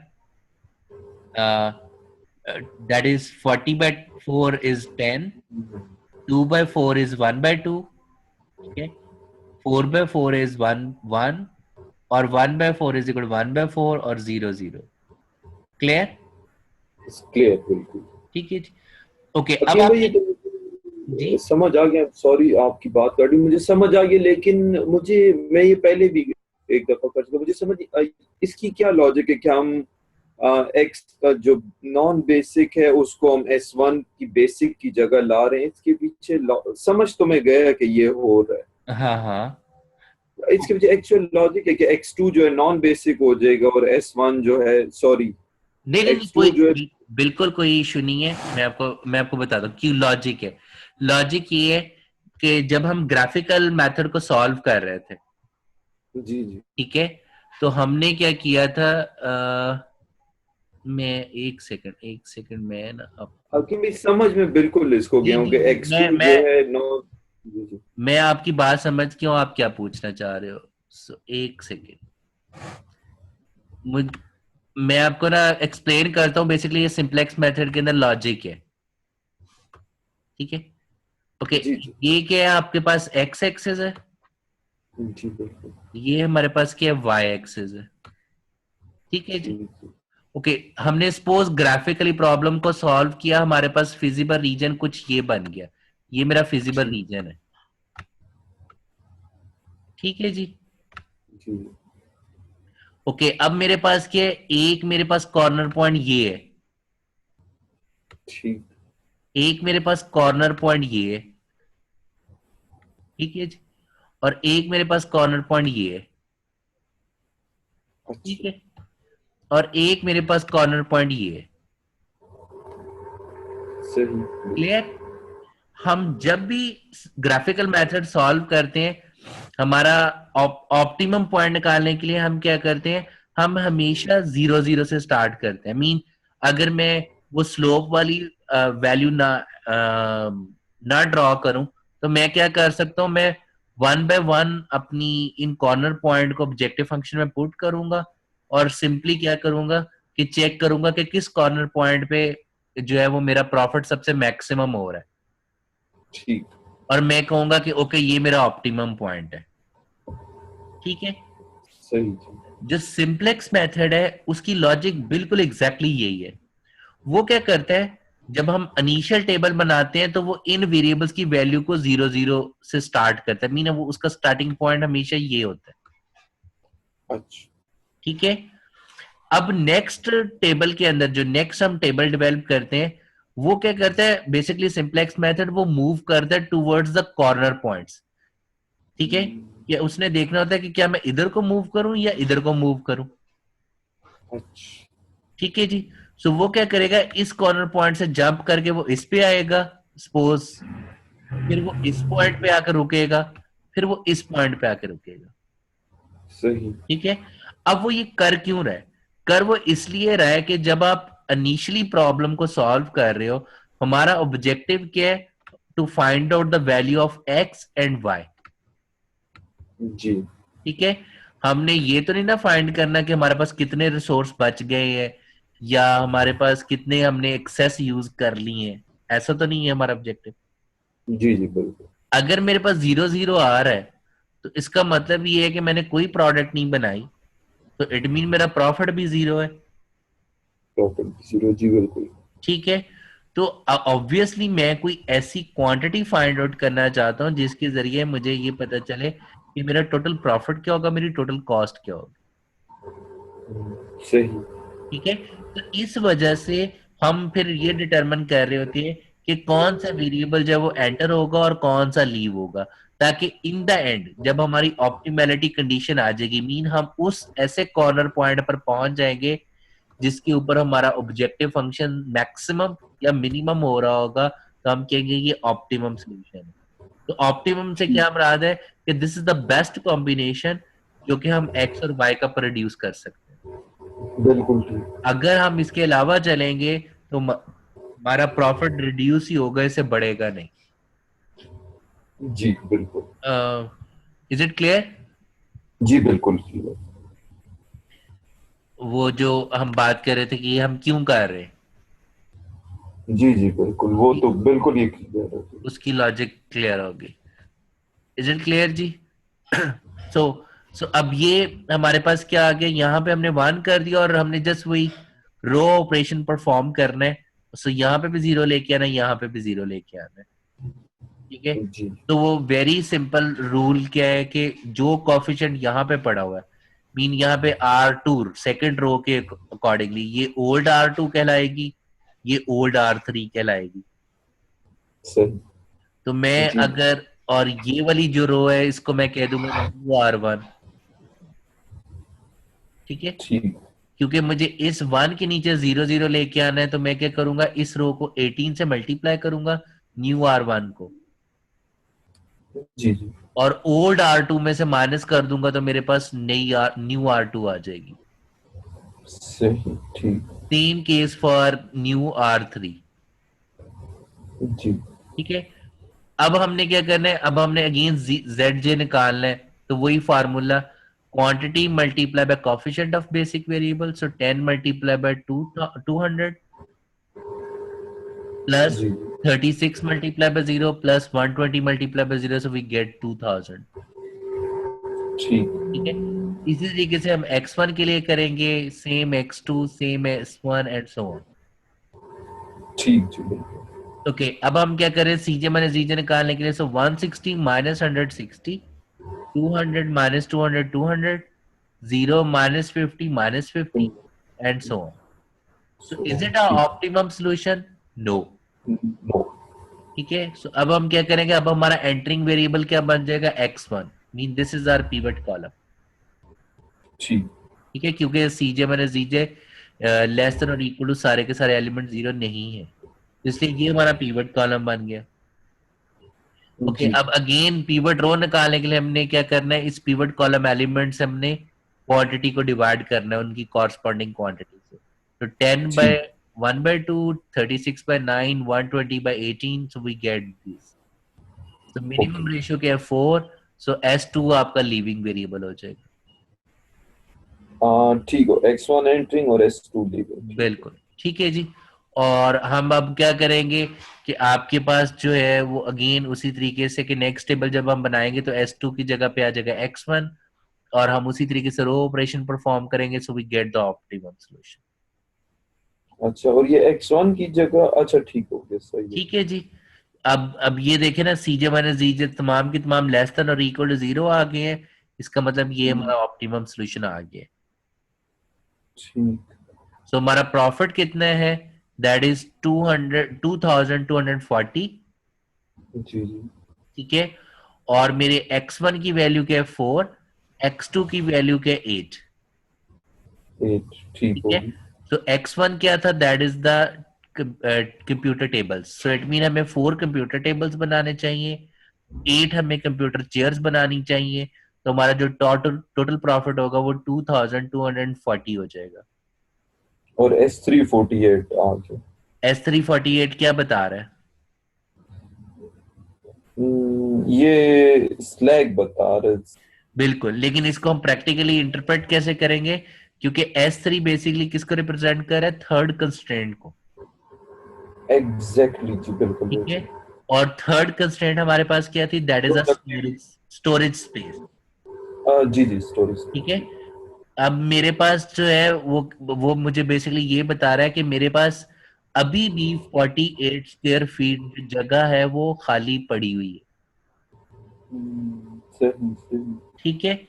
दैट इज 40/4 इज 10, 2/4 इज 1/2, ठीक है, 4/4 इज 1 1, और 1/4 इज इक्वल 1/4 और 0 0। क्लियर। क्लियर, बिल्कुल। ठीक है जी। ओके, अब हकीम भाई, ये आपने तो जी मुझे समझ आ गया, सॉरी आपकी बात काटी, मुझे समझ आ गया, लेकिन मुझे, मैं ये पहले भी एक दफा कर चुका, मुझे समझ इसकी क्या लॉजिक है कि हम एक्स का जो नॉन बेसिक है उसको हम S1 की बेसिक की जगह ला रहे हैं, इसके पीछे समझ तो मैं गया कि ये हो रहा हाँ हाँ। है, इसके पीछे एक्चुअल लॉजिक है कि X2 जो है नॉन बेसिक हो जाएगा और S1 जो है, सॉरी, नहीं नहीं नहीं, कोई X2 जो है। बिल्कुल कोई इशू नहीं है, मैं आपको बताता हूँ क्यों लॉजिक है। लॉजिक ये है कि जब हम ग्राफिकल मेथड को सॉल्व कर रहे थे, जी जी। ठीक है, तो हमने क्या किया था, मैं एक सेकंड में ना आपको, आपकी मैं समझ में बिल्कुल इसको जी गया हूँ जी कि जी, X2 जो है नॉन। जी जी। मैं आपकी बात समझ क्यों, आप क्या पूछना चाह रहे हो। एक सेकेंड, मुझ मैं आपको ना एक्सप्लेन करता हूँ। बेसिकली ये सिंपलेक्स मेथड के अंदर लॉजिक है, ठीक है। ओके, जी जी ये क्या है, आपके पास एक्स एक्सेस है, जी बिल्कुल। ये हमारे पास क्या है, वाई एक्सेस है, ठीक है जी। जी जी ओके, हमने सपोज ग्राफिकली प्रॉब्लम को सॉल्व किया, हमारे पास फिजिबल रीजन कुछ ये बन गया, ये मेरा फिजिबल जी रीजन है, ठीक है जी। जी। ओके, अब मेरे पास क्या है, एक मेरे पास कॉर्नर पॉइंट ये है, ठीक। एक मेरे पास कॉर्नर पॉइंट ये है, ठीक है जी, और एक मेरे पास कॉर्नर पॉइंट ये है, ठीक अच्छा। है, और एक मेरे पास कॉर्नर पॉइंट ये है। सही। क्लियर। हम जब भी ग्राफिकल मेथड सॉल्व करते हैं, हमारा ऑप्टिमम पॉइंट निकालने के लिए हम क्या करते हैं, हम हमेशा 0 0 से स्टार्ट करते हैं। मीन अगर मैं वो स्लोप वाली वैल्यू ना ड्रॉ करूं, तो मैं क्या कर सकता हूं, मैं 1 बाय 1 अपनी इन कॉर्नर पॉइंट को ऑब्जेक्टिव फंक्शन में पुट करूंगा, और सिंपली क्या करूंगा कि चेक करूंगा कि किस कॉर्नर पॉइंट पे जो है वो मेरा प्रॉफिट सबसे मैक्सिमम हो रहा है, ठीक। और मैं कहूंगा कि ओके ये मेरा ऑप्टिमम पॉइंट है, ठीक है। सही जी। जो सिंपलेक्स मेथड है उसकी लॉजिक बिल्कुल एग्जैक्टली यही है। वो क्या करता है, जब हम इनिशियल टेबल बनाते हैं तो वो इन वेरिएबल्स की वैल्यू को 0 0 से स्टार्ट करता है, मीन वो उसका स्टार्टिंग पॉइंट हमेशा ये होता है, अच्छा। ठीक है। अब नेक्स्ट टेबल के अंदर जो नेक्स्ट हम टेबल डेवलप करते हैं, वो क्या करता है, बेसिकली सिंपलेक्स मेथड वो मूव करता है टूवर्ड्स द कॉर्नर पॉइंट्स, ठीक है। या उसने देखना होता है कि क्या मैं इधर को मूव करूं या इधर को मूव करूं, अच्छा। ठीक है जी। सो वो क्या करेगा, इस कॉर्नर पॉइंट से जंप करके वो इस पे आएगा सपोज, फिर वो इस पॉइंट पे आकर रुकेगा, फिर वो इस पॉइंट पे आकर रुकेगा, सही। ठीक है। अब वो ये कर क्यों रहा है, कर वो इसलिए रहा है कि जब आप इनिशियली प्रॉब्लम को सॉल्व कर रहे हो, हमारा ऑब्जेक्टिव क्या है, to find out the value of X and Y, जी ठीक है। हमने ये तो नहीं ना फाइंड करना कि हमारे पास कितने रिसोर्स बच गए हैं, या हमारे पास कितने हमने एक्सेस यूज कर लिए हैं, ऐसा तो नहीं है हमारा ऑब्जेक्टिव। जी जी बिल्कुल। अगर मेरे पास 0 0 आ रहा है, तो इसका मतलब ये है कि मैंने कोई प्रोडक्ट नहीं बनाई, तो इट मीन मेरा प्रॉफिट भी 0 है, प्रॉफिट 0 जी बिल्कुल। ठीक है। तो ऑब्वियसली मैं कोई ऐसी क्वांटिटी फाइंड आउट करना चाहता हूं जिसके जरिए मुझे ये पता चले कि मेरा टोटल प्रॉफिट क्या होगा, मेरी टोटल कॉस्ट क्या होगी, सही। ठीक है। तो इस वजह से हम फिर ये डिटरमिन कर रहे होते हैं कि कौन सा वेरिएबल जो है वो एंटर होगा और कौन सा लीव होगा, ताकि इन द एंड जब हमारी ऑप्टिमेलिटी कंडीशन आ जाएगी, मीन हम उस ऐसे कॉर्नर पॉइंट पर पहुंच जाएंगे जिसके ऊपर हमारा ऑब्जेक्टिव फंक्शन मैक्सिमम या मिनिमम हो रहा होगा, तो हम कहेंगे ये ऑप्टिमम सोल्यूशन है। तो ऑप्टिमम से ठीक। क्या मुराद है कि this is the best combination जो कि हम एक्स और वाई का प्रोड्यूस कर सकते हैं। बिल्कुल ठीक। अगर हम इसके अलावा चलेंगे तो हमारा प्रॉफिट रिड्यूस ही होगा, इसे बढ़ेगा नहीं। जी बिल्कुल। Is it clear. जी बिल्कुल ठीक है। वो जो हम बात कर रहे थे कि हम क्यों कर रहे हैं, जी जी बिल्कुल, वो तो बिल्कुल ही क्लियर है। उसकी लॉजिक क्लियर होगी। इज इट क्लियर जी। सो सो अब ये हमारे पास क्या आ गया, यहाँ पे हमने 1 कर दिया और हमने जस्ट वही रो ऑपरेशन परफॉर्म करना है। सो यहाँ पे भी 0 लेके आना है, यहाँ पे भी 0 लेके आना है, ठीक है। जी तो वो वेरी सिंपल रूल क्या है कि जो कॉफिशिएंट यहाँ पे पड़ा हुआ है, मीन यहाँ पे R2 सेकंड रो के अकॉर्डिंगली ये ओल्ड R2 कहलाएगी, ये ओल्ड R3 कहलाएगी। सही। तो मैं जी अगर, और ये वाली जो रो है इसको मैं कह दूंगा न्यू R1, ठीक है। ठीक। क्योंकि मुझे इस 1 के नीचे 0 0 लेके आना है, तो मैं क्या करूंगा, इस रो को 18 से मल्टीप्लाई करूंगा, न्यू R1 को, जी जी। और ओल्ड R2 में से माइनस कर दूंगा, तो मेरे पास नई न्यू R2 आ जाएगी। सही। ठीक। Same case for new R3। जी ठीक है, अब हमने क्या करना है, अब हमने अगेन जेड जे निकालना है। तो वही formula, quantity multiply by coefficient of basic variable, so 10 multiply by 200 plus जी 36 multiply by 0 plus 120 multiply by 0, so we get 2000। ठीक ठीक है, इसी तरीके से हम x1 के लिए करेंगे, same x2 same x1 and so on. ठीक जी बिल्कुल। ओके, अब हम क्या करें, सीजे माइनस जीजे निकालने के लिए, सो 160 minus 160, 200 minus 200 200, 0 minus 50 minus 50 and so on. So is it a ठीक। optimum solution? No. नो। ठीक है, सो अब हम क्या करेंगे, अब हमारा एंटरिंग वेरिएबल क्या बन जाएगा, x1, mean this is our pivot column. ठीक। ठीक है, क्योंकि C J minus G J less than और इक्वल टू सारे के सारे एलिमेंट जीरो नहीं है, इसलिए ये हमारा पिवट कॉलम बन गया। ओके, जी अब अगेन पिवट रो निकालने के लिए हमने क्या करना है, इस पिवट कॉलम एलिमेंट से हमने क्वांटिटी को डिवाइड करना है उनकी कॉरस्पॉन्डिंग क्वांटिटी से। तो 10 बाय ठीक। 1 by 2, 36 by 9, 120 by 18, so we get this. तो ओके। मिनिमम रेशियो क्या है, 4, सो S2 आपका लीविंग वेरिएबल हो जाएगा। ठीक हो, X1 एंटरिंग और S2 लीविंग, ठीक है। बिल्कुल ठीक है जी। और हम अब क्या करेंगे कि आपके पास जो है वो अगेन उसी तरीके से कि नेक्स्ट टेबल जब हम बनाएंगे तो S2 की जगह पे आ जाएगा x1, और हम उसी तरीके से रो ऑपरेशन परफॉर्म करेंगे, so we get the optimum solution. अच्छा, और ये X1 की जगह, अच्छा ठीक हो गया, सही है। ठीक है जी। अब ये देखें ना, सीजे माइनस जीजे तमाम की तमाम लेस देन और इक्वल टू जीरो आ गए हैं, इसका मतलब ये हम्म, हमारा ऑप्टिमम सॉल्यूशन आ गया है। ठीक। सो हमारा प्रॉफिट कितना है, दैट इज 2240। जी जी। ठीक है, और मेरे x1 की वैल्यू क्या है 4, x2 की वैल्यू क्या है 8। 8 ठीक ठीक है, होगी। तो x1 क्या था, that is the computer tables, so it mean हमें 4 कंप्यूटर टेबल्स बनाने चाहिए, 8 हमें कंप्यूटर चेयर्स बनानी चाहिए। तो हमारा जो टोटल टोटल प्रॉफिट होगा वो 2240 हो जाएगा। और S348 आ गया। S348 क्या बता रहा है, ये स्लैग बता रहे। बिल्कुल, लेकिन इसको हम प्रैक्टिकली इंटरप्रेट कैसे करेंगे, क्योंकि S3 बेसिकली किसको रिप्रेजेंट कर रहा है, थर्ड कंस्ट्रेंट को। एग्जैक्टली जी, बिल्कुल ठीक है, बिल्कुल। और थर्ड कंस्ट्रेंट हमारे पास क्या थी, that is a productivity. Storage storage space. जी जी, स्टोरेज। ठीक है, अब मेरे पास जो है वो मुझे बेसिकली ये बता रहा है कि मेरे पास अभी भी 48 स्क्वायर फीट जगह है वो खाली पड़ी हुई है। सही सही। ठीक है,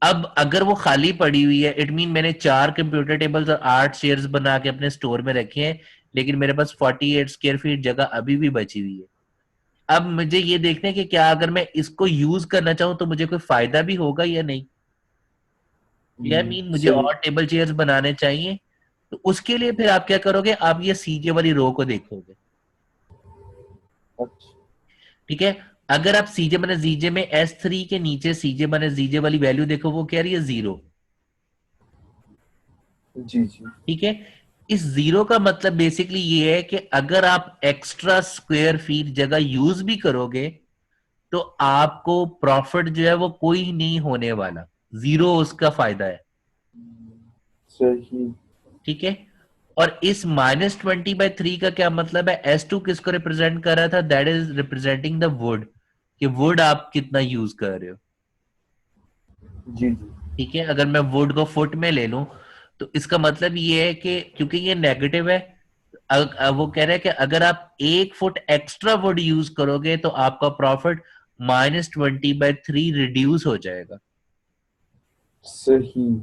अब अगर वो खाली पड़ी हुई है, इट मीन मैंने 4 कंप्यूटर टेबल्स और 8 चेयर्स बना के अपने स्टोर में रखे हैं, लेकिन मेरे पास 48 स्क्वायर फीट जगह अभी भी बची हुई है। अब मुझे ये देखना है कि क्या अगर मैं इसको यूज करना चाहूं तो मुझे कोई फायदा भी होगा या नहीं, या मीन मुझे सही। और टेबल चेयर्स बनाने चाहिए। तो उसके लिए फिर आप क्या करोगे, आप ये सीजे वाली रो को देखोगे। अच्छा। ठीक है, अगर आप सीजे माइनस जीजे में S3 के नीचे सीजे माइनस जीजे वाली वैल्यू देखो, वो कह रही है 0। जी जी। ठीक है, इस 0 का मतलब बेसिकली ये है कि अगर आप एक्स्ट्रा स्क्वायर फीट जगह यूज भी करोगे तो आपको प्रॉफिट जो है वो कोई नहीं होने वाला, 0 उसका फायदा है। सही। ठीक है, और इस -20/3 का क्या मतलब है, S2 किसको रिप्रेजेंट कर रहा था, that is representing the wood, कि वुड आप कितना यूज कर रहे हो। जी जी। ठीक है, अगर मैं वुड को फुट में ले लूं तो इसका मतलब ये है कि क्योंकि ये नेगेटिव है, वो कह रहा है कि अगर आप 1 फुट एक्स्ट्रा वुड यूज करोगे तो आपका प्रॉफिट -20/3 रिड्यूस हो जाएगा। सही।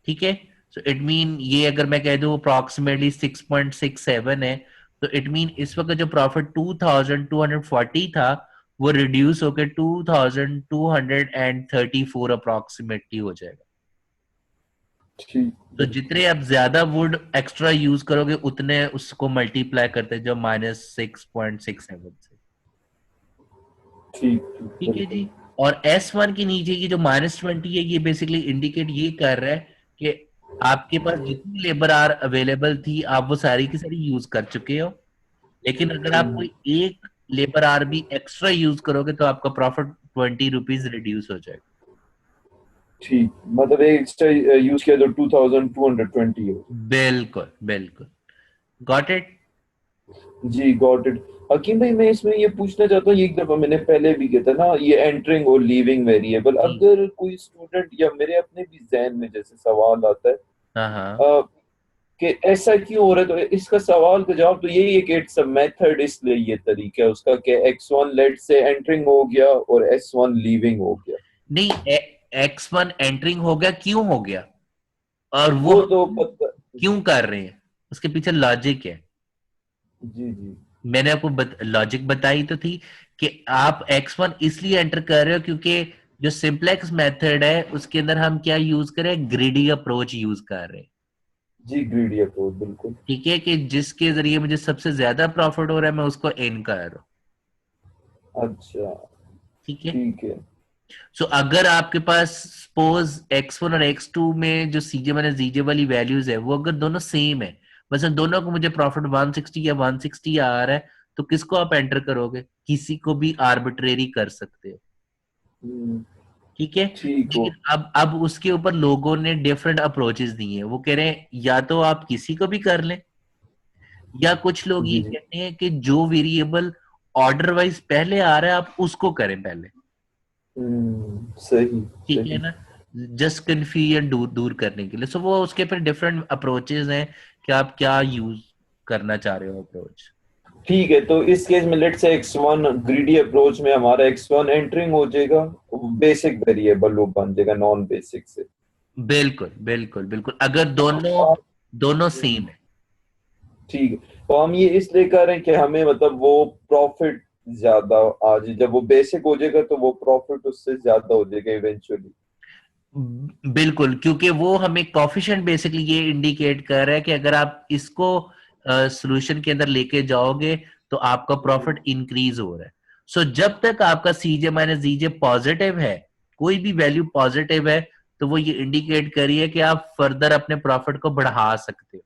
ठीक है, सो इट मीन ये अगर मैं कह दूं अप्रोक्सीमेटली 6.67 है, तो इट मीन इस वक्त जो प्रॉफिट 2240 था वो रिड्यूस होकर 2234 अप्रोक्सीमेटली हो जाएगा। ठीक तो जितने बिल्कुल। आप ज्यादा वुड एक्स्ट्रा यूज करोगे उतने उसको मल्टीप्लाई करते हैं जो -6.67 से। ठीक ठीक ठीक है बिल्कुल। जी, और S1 के नीचे की जो -20 है, ये बेसिकली इंडिकेट ये कर रहा है कि आपके पास जितनी लेबर आर अवेलेबल थी आप वो सारी की सारी यूज कर चुके हो, लेकिन अगर आप कोई एक लेबर आर भी एक्स्ट्रा यूज करोगे तो आपका प्रॉफिट 20 रुपीज रिड्यूस हो जाएगा। ठीक, मतलब एक एक्स्ट्रा यूज किया तो 2220 हो। बिल्कुल बिल्कुल। Got it. जी, गॉट इट। हकीम भाई, मैं इसमें ये पूछना चाहता हूँ, ये एक दफा मैंने पहले भी किया था ना, ये एंटरिंग और लीविंग वेरिएबल, जी। अगर कोई स्टूडेंट या मेरे अपने भी जहन में जैसे सवाल आता है हाँ हाँ। अ, कि ऐसा क्यों हो रहा है, तो इसका सवाल का जवाब तो यही है कि इट्स अ मेथड, इसलिए ये तरीका है उसका कि x1 लेट से एंटरिंग हो गया और s1 लीविंग हो गया। नहीं, X1 एंटरिंग हो गया, क्यों हो गया और वो वो तो हम पता। क्यों कर रहे हैं, उसके पीछे लॉजिक है। जी जी। मैंने आपको लॉजिक बताई तो थी कि आप X1 इसलिए एंटर कर रहे हो क्योंकि जो सिंपलेक्स मेथड है उसके अंदर हम क्या यूज करें, ग्रीडी अप्रोच यूज कर रहे हैं। जी, ग्रीडी अप्रोच, बिल्कुल। ठीक है, कि जिसके जरिए मुझे सबसे ज्यादा प्रॉफिट हो रहा है मैं उसको इन कर रहा हूं। अच्छा। ठीक है। ठीक है। सो अगर आपके पास सपोज X1 और X2 में जो सीजे माइनस जीजे वाली वैल्यूज है वो अगर दोनों सेम है, मतलब दोनों को मुझे प्रॉफिट 160 या 160 आ रहा है, तो किसको आप एंटर करोगे, किसी को भी आर्बिट्रेरी कर सकते हो। हम्म, ठीक है। ठीक हो। लेकिन अब उसके ऊपर लोगों ने डिफरेंट अप्रोचेस दिए हैं, वो कह रहे हैं या तो आप किसी को भी कर लें, या कुछ लोग ये जी जी। कहते हैं कि जो वेरिएबल ऑर्डर वाइज पहले आ रहा है आप उसको करें पहले। सही ठीक है सही। ना, जस्ट कंफ्यूजन दूर दूर करने के लिए। सो वो उसके फिर डिफरेंट अप्रोचेस हैं कि आप क्या यूज करना चाह रहे हो अप्रोच। ठीक है, तो इस केस में लेट से x1 ग्रीडी अप्रोच में हमारा x1 एंटरिंग हो जाएगा, बेसिक वेरिएबल वो बन जाएगा नॉन बेसिक से। बिल्कुल बिल्कुल बिल्कुल, अगर दोनों दोनों सेम है। ठीक है, तो हम ये इसलिए कर रहे हैं कि हमें मतलब वो प्रॉफिट ज्यादा आ जाए, जब वो बेसिक हो जाएगा तो वो प्रॉफिट उससे ज्यादा हो जाएगा इवेंचुअली। बिल्कुल, क्योंकि वो हमें कॉफिशिएंट बेसिकली ये इंडिकेट कर रहा है कि अगर आप इसको सॉल्यूशन के अंदर लेके जाओगे तो आपका प्रॉफिट इंक्रीज हो रहा है। सो जब तक आपका सीजे माइनस जीजे पॉजिटिव है, कोई भी वैल्यू पॉजिटिव है, तो वो ये इंडिकेट करिए कि आप फर्दर अपने प्रॉफिट को बढ़ा सकते हो।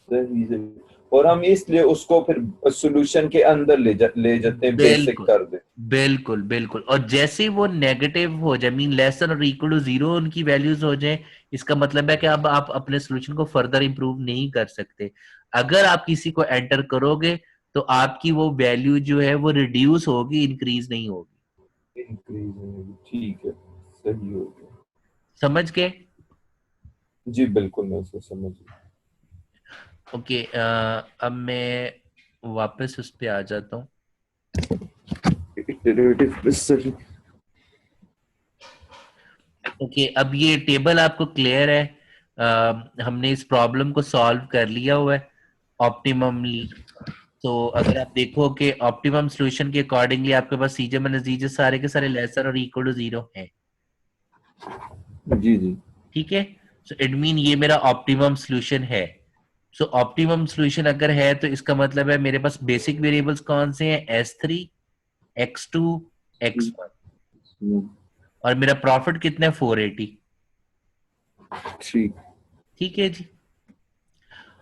सही सही। और हम इसलिए उसको फिर सॉल्यूशन के अंदर ले जाते हैं, बेसिक बिल्कुल कर दे। बिल्कुल बिल्कुल, और जैसे ही वो नेगेटिव हो जाए, मीन लेस और इक्वल टू जीरो उनकी वैल्यूज हो जाए, इसका मतलब है कि अब आप अपने सोल्यूशन को फर्दर इंप्रूव नहीं कर सकते। अगर आप किसी को एंटर करोगे तो आपकी वो वैल्यू जो है वो रिड्यूस होगी, इंक्रीज नहीं होगी। इंक्रीज होगी, ठीक है, सही हो गया। समझ गए। जी बिल्कुल, मैं इसे समझ गया। ओके, अब मैं वापस उस पे आ जाता हूँ। इटरेटिव पे सही। ओके, अब ये टेबल आपको क्लियर है। हमने इस प्रॉब्लम को सॉल्व कर लिया हुआ है ऑप्टिममली। तो अगर आप देखो कि ऑप्टिमम सॉल्यूशन के अकॉर्डिंगली आपके पास सीजे माइनस जीजे सारे के सारे लेसर और इक्वल टू जीरो है। जी जी। ठीक है। सो इट मीन ये मेरा ऑप्टिमम सॉल्यूशन है। सो ऑप्टिमम सॉल्यूशन अगर है तो इसका मतलब है मेरे पास बेसिक वेरिएबल्स कौन से हैं, S3, X2, X1, और मेरा प्रॉफिट कितना है, 480। ठीक। ठीक है जी।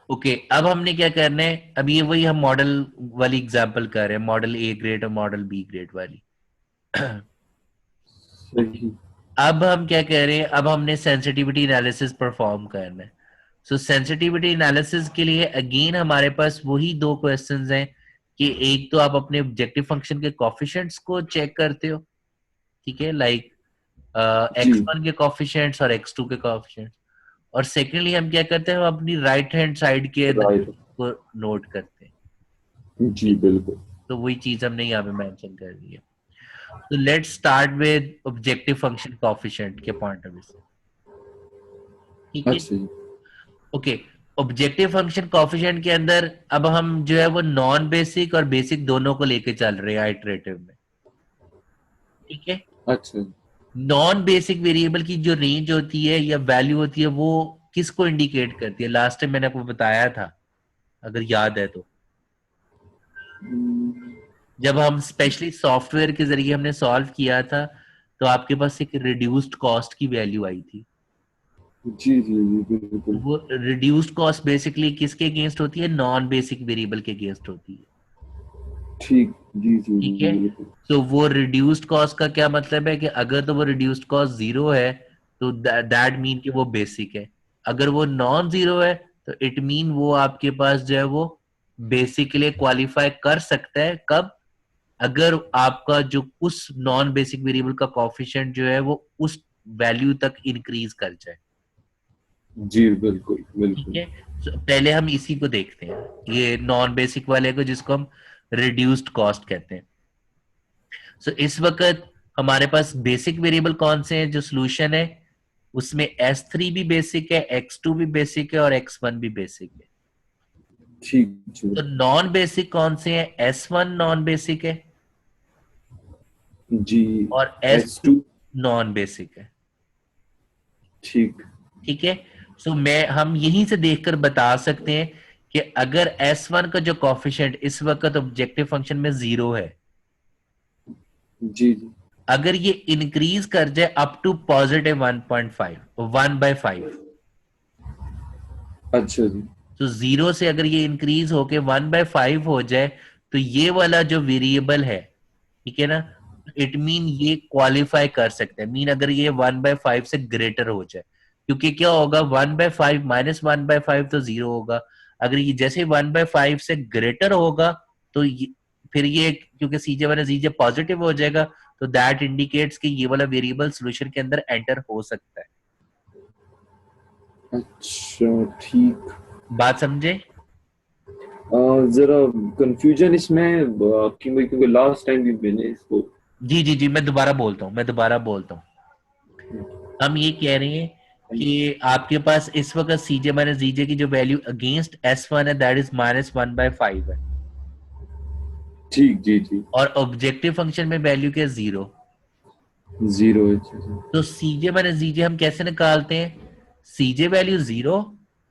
ओके, अब हमने क्या करना है, अब ये वही हम मॉडल वाली एग्जांपल कर रहे हैं, मॉडल ए ग्रेड और मॉडल बी ग्रेड वाली। ओके, सही। अब हम क्या कह रहे हैं, अब हमने सेंसिटिविटी एनालिसिस परफॉर्म करना है। सो सेंसिटिविटी एनालिसिस के लिए अगेन हमारे पास वही दो क्वेश्चंस हैं कि एक तो आप अपने ऑब्जेक्टिव फंक्शन के कॉफिशिएंट्स को चेक करते हो। ठीक है, लाइक जी। X1 के कॉफिशिएंट्स और X2 के कॉफिशिएंट्स। और सेकेंडली हम क्या करते हैं, हम अपनी राइट हैंड साइड के राइट। को नोट करते हैं। जी बिल्कुल। तो वही चीज हमने यहाँ पे मेंशन कर दी है। तो let's start with objective function coefficient के पॉइंट ऑफ व्यू से। ठीक है। अच्छा जी। ओके, ऑब्जेक्टिव फंक्शन कोएफिशिएंट के अंदर अब हम जो है वो नॉन बेसिक और बेसिक दोनों को लेके चल रहे हैं आइटरेटिव में। ठीक है। अच्छा। नॉन बेसिक वेरिएबल की जो रेंज होती है या वैल्यू होती है वो किसको इंडिकेट करती है, लास्ट टाइम मैंने आपको बताया था अगर याद है तो। जब हम स्पेशली सॉफ्टवेयर के जरिए हमने सॉल्व किया था तो आपके पास एक रिड्यूस्ड कॉस्ट की वैल्यू आई थी। जी जी जी बिल्कुल। वो रिड्यूस्ड कॉस्ट बेसिकली किसके अगेंस्ट होती है? नॉन बेसिक वेरिएबल के अगेंस्ट होती है। ठीक। जी जी जी ठीक जी है। बिल्कुल। तो वो रिड्यूस्ड कॉस्ट का क्या मतलब है कि अगर तो वो रिड्यूस्ड कॉस्ट जीरो है तो दैट मीन कि वो बेसिक है। अगर वो नॉन जीरो है तो इट मीन वो आपके पास जो है वो बेसिक के लिए क्वालिफाई कर सकता है। कब? अगर आपका जो उस नॉन बेसिक वेरिएबल का कॉफिशिएंट जो है वो उस वैल्यू तक इंक्रीज कर जाए। जी बिल्कुल ठीक बिल्कुल। है। पहले हम इसी को देखते हैं, ये नॉन बेसिक वाले को जिसको हम रिड्यूस्ड कॉस्ट कहते हैं। सो इस वक्त हमारे पास बेसिक वेरिएबल कौन से हैं जो सोल्यूशन है? उसमें S3 भी बेसिक है, X2 भी बेसिक है और X1 भी बेसिक है। ठीक जी। तो नॉन बेसिक कौन से हैं? S1 नॉन बेसिक है जी। और S S2 to. Non basic है। ठीक। ठीक है। सो मैं हम यहीं से देखकर बता सकते हैं कि अगर S1 का जो कॉफिशिएंट इस वक्त ऑब्जेक्टिव फंक्शन में जीरो है, जी जी। अगर ये इंक्रीज कर जाए अप टू पॉजिटिव 1.5, 1/5, अच्छा जी। तो जीरो से अगर ये इंक्रीज होके 1/5 हो जाए तो ये वाला जो वेरिएबल है, ठीक है ना, इट मीन ये क्वालिफाई कर सकते हैं। मीन अगर ये 1/5 से ग्रेटर हो जाए, क्योंकि क्या होगा, 1/5 माइनस 1/5 तो जीरो होगा। अगर ये जैसे 1/5 से ग्रेटर होगा तो फिर ये क्योंकि सीजे माइनस जीजे पॉजिटिव हो जाएगा, तो दैट इंडिकेट्स कि ये वाला वेरिएबल सॉल्यूशन के अंदर एंटर हो सकता है। अच्छा ठीक। बात समझे? जरा कंफ्यूजन इसमें क्योंकि लास्ट टाइम भी मैंने इसको। जी जी जी, मैं दोबारा बोलता हूँ। हम ये कह रहे हैं कि आपके पास इस वक्त सीजे माइनस जीजे की जो वैल्यू अगेंस्ट S1 है दैट इज -1/5 है, ठीक। जी जी। और ऑब्जेक्टिव फंक्शन में वैल्यू क्या है? जीरो। जीरो। अच्छा जी। तो सीजे माइनस जीजे हम कैसे निकालते हैं? C J value zero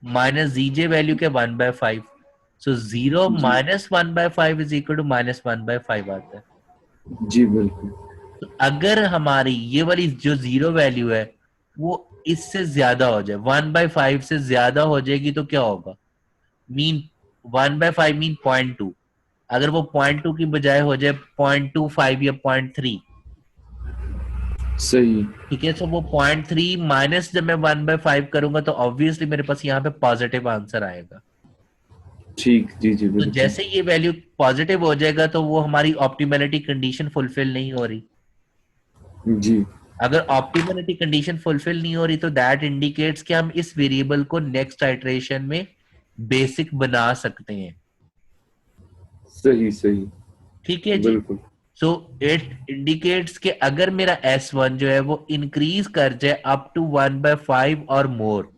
minus G J value के 1/5। सो जीरो जी माइनस 1/5 इज इक्वल टू -1/5 आता है। जी बिल्कुल। तो अगर हमारी ये वाली जो जीरो वैल्यू है वो इससे ज्यादा हो जाए, 1/5 से ज्यादा हो जाएगी, तो क्या होगा? Mean 1/5 mean 0.2। अगर वो 0.2 की बजाय हो जाए 0.25 या 0.3, सही। ठीक है, तो वो 0.3 माइनस जब मैं 1/5 करूंगा तो ऑब्वियसली मेरे पास यहाँ पे पॉजिटिव आंसर आएगा। ठीक। जी जी तो बिल्कुल। जैसे ये वैल्यू पॉजिटिव हो जाएगा तो वो हमारी ऑप्टिमलिटी कंडीशन फुलफिल नहीं हो रही। जी। अगर ऑप्टिमलिटी कंडीशन फुलफिल नहीं हो रही तो दैट इंडिकेट्स कि हम इस वेरिएबल को नेक्स्ट आइटरेशन में बेसिक बना सकते हैं। सही सही। ठीक है जी। बिल्कुल। सो इट इंडिकेट्स कि अगर मेरा S1 जो है वो इंक्रीज कर जाए अप टू 1/5 और मोर,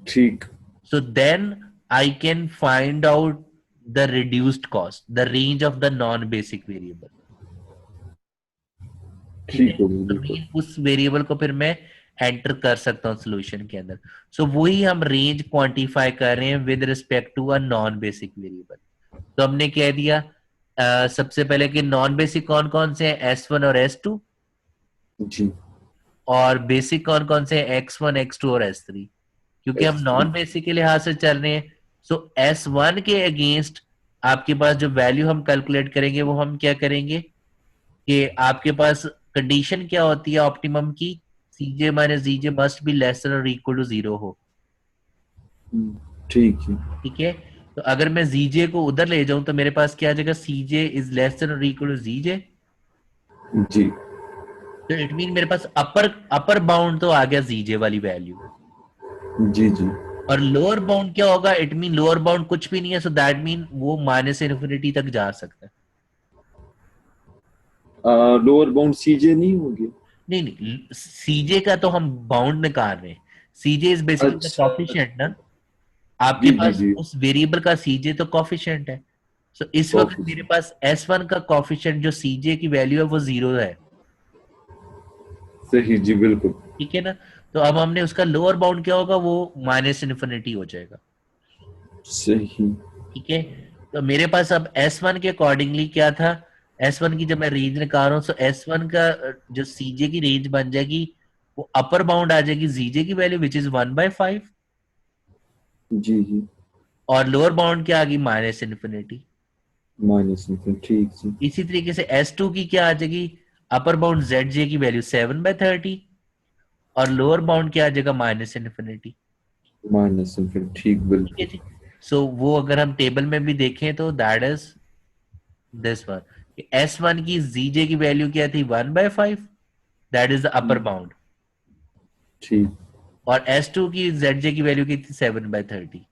ठीक। So then I can find out the reduced cost, the range of the non basic variable. ठीक है। ठीक हो गई तो बिल्कुल। मीन उस वेरिएबल को फिर मैं एंटर कर सकता हूँ सॉल्यूशन के अंदर। सो वही हम रेंज क्वांटिफाई कर रहे हैं with respect to a non basic variable. तो हमने कह दिया सबसे पहले कि नॉन बेसिक कौन कौन से हैं? S1 और S2। जी। और बेसिक कौन कौन से हैं? X1, X2 और S3। क्योंकि हम एस थ्री। नॉन बेसिक के लिहाज से चल रहे हैं, सो S1 के अगेंस्ट आपके पास जो वैल्यू हम कैलकुलेट करेंगे वो हम क्या करेंगे कि आपके पास कंडीशन क्या होती है ऑप्टिमम की? CJ minus GJ must be less than और इक्वल टू जीरो हो। ठीक है। ठीक है। तो अगर मैं जीजे को उधर ले जाऊं तो मेरे पास क्या आ जाएगा? सीजे इज लेस देन और इक्वल टू जीजे। जी तो इट मीन मेरे पास अपर अपर बाउंड तो आ गया जीजे वाली वैल्यू। जी जी। और लोअर बाउंड क्या होगा? इट मीन लोअर बाउंड कुछ भी नहीं है, सो दैट मीन वो माइनस इन्फिनिटी तक जा सकता है। लोअर बाउंड सीजे नहीं होगी। नहीं नहीं, सीजे का तो हम बाउंड निकाल रहे हैं। सीजे इज बेसिकली द अच्छा कॉफिशिएंट ना। अच्छा। आपके जी जी पास जी। उस वेरिएबल का सीजे तो कॉफिशिएंट है। सो इस वक्त ऑफिस। मेरे पास S1 का कॉफिशिएंट जो सीजे की वैल्यू है वो जीरो है। सही जी बिल्कुल। ठीक है ना। तो अब हमने उसका लोअर बाउंड क्या होगा? वो माइनस इन्फिनिटी हो जाएगा। सही। ठीक है। तो मेरे पास अब S1 के अकॉर्डिंगली क्या था? S1 की जब मैं रेंज निकाल रहा हूँ तो S1 का जो सीजे की रेंज बन जाएगी वो अपर बाउंड आ जाएगी जीजे की वैल्यू विच इज 1/5, जी जी। और लोअर बाउंड क्या आ गई माइनस इन्फिनिटी। माइनस इन्फिनिटी, ठीक जी। इसी तरीके से S2 की क्या आ जाएगी, अपर बाउंड ZJ की वैल्यू 7/30, और लोअर बाउंड क्या आ जाएगा माइनस इन्फिनिटी। माइनस इन्फिनिटी, ठीक, ठीक है बिल्कुल। जी। सो वो अगर हम टेबल में भी देखें तो that is this one. S1 की ZJ की वैल्यू क्या थी 1/5, that is the upper bound. ठीक। और S2 की ZJ की वैल्यू की थी 7/30।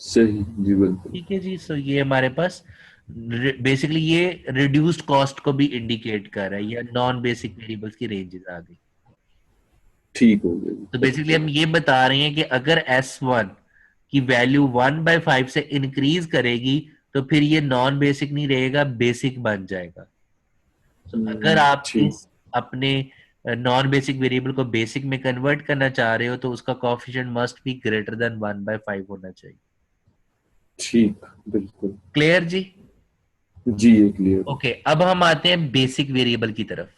सही जी, बिल्कुल। ठीक है जी। सो ये हमारे पास बेसिकली ये रिड्यूस्ड कॉस्ट को भी इंडिकेट कर रहा है, या नॉन बेसिक वेरिएबल्स की रेंजेस आ गई। ठीक हो गया तो जी, बेसिकली अच्छा। हम ये बता रहे हैं कि अगर S1 की वैल्यू 1/5 से इंक्रीज करेगी तो फिर ये नॉन बेसिक नहीं रहेगा, बेसिक बन जाएगा। तो अगर आप ठीक। इस अपने नॉन बेसिक वेरिएबल को बेसिक में कन्वर्ट करना चाह रहे हो तो उसका coefficient must be greater than 1/5 होना चाहिए। ठीक, बिल्कुल। क्लियर जी। जी, ये क्लियर है। ओके, अब हम आते हैं बेसिक वेरिएबल की तरफ।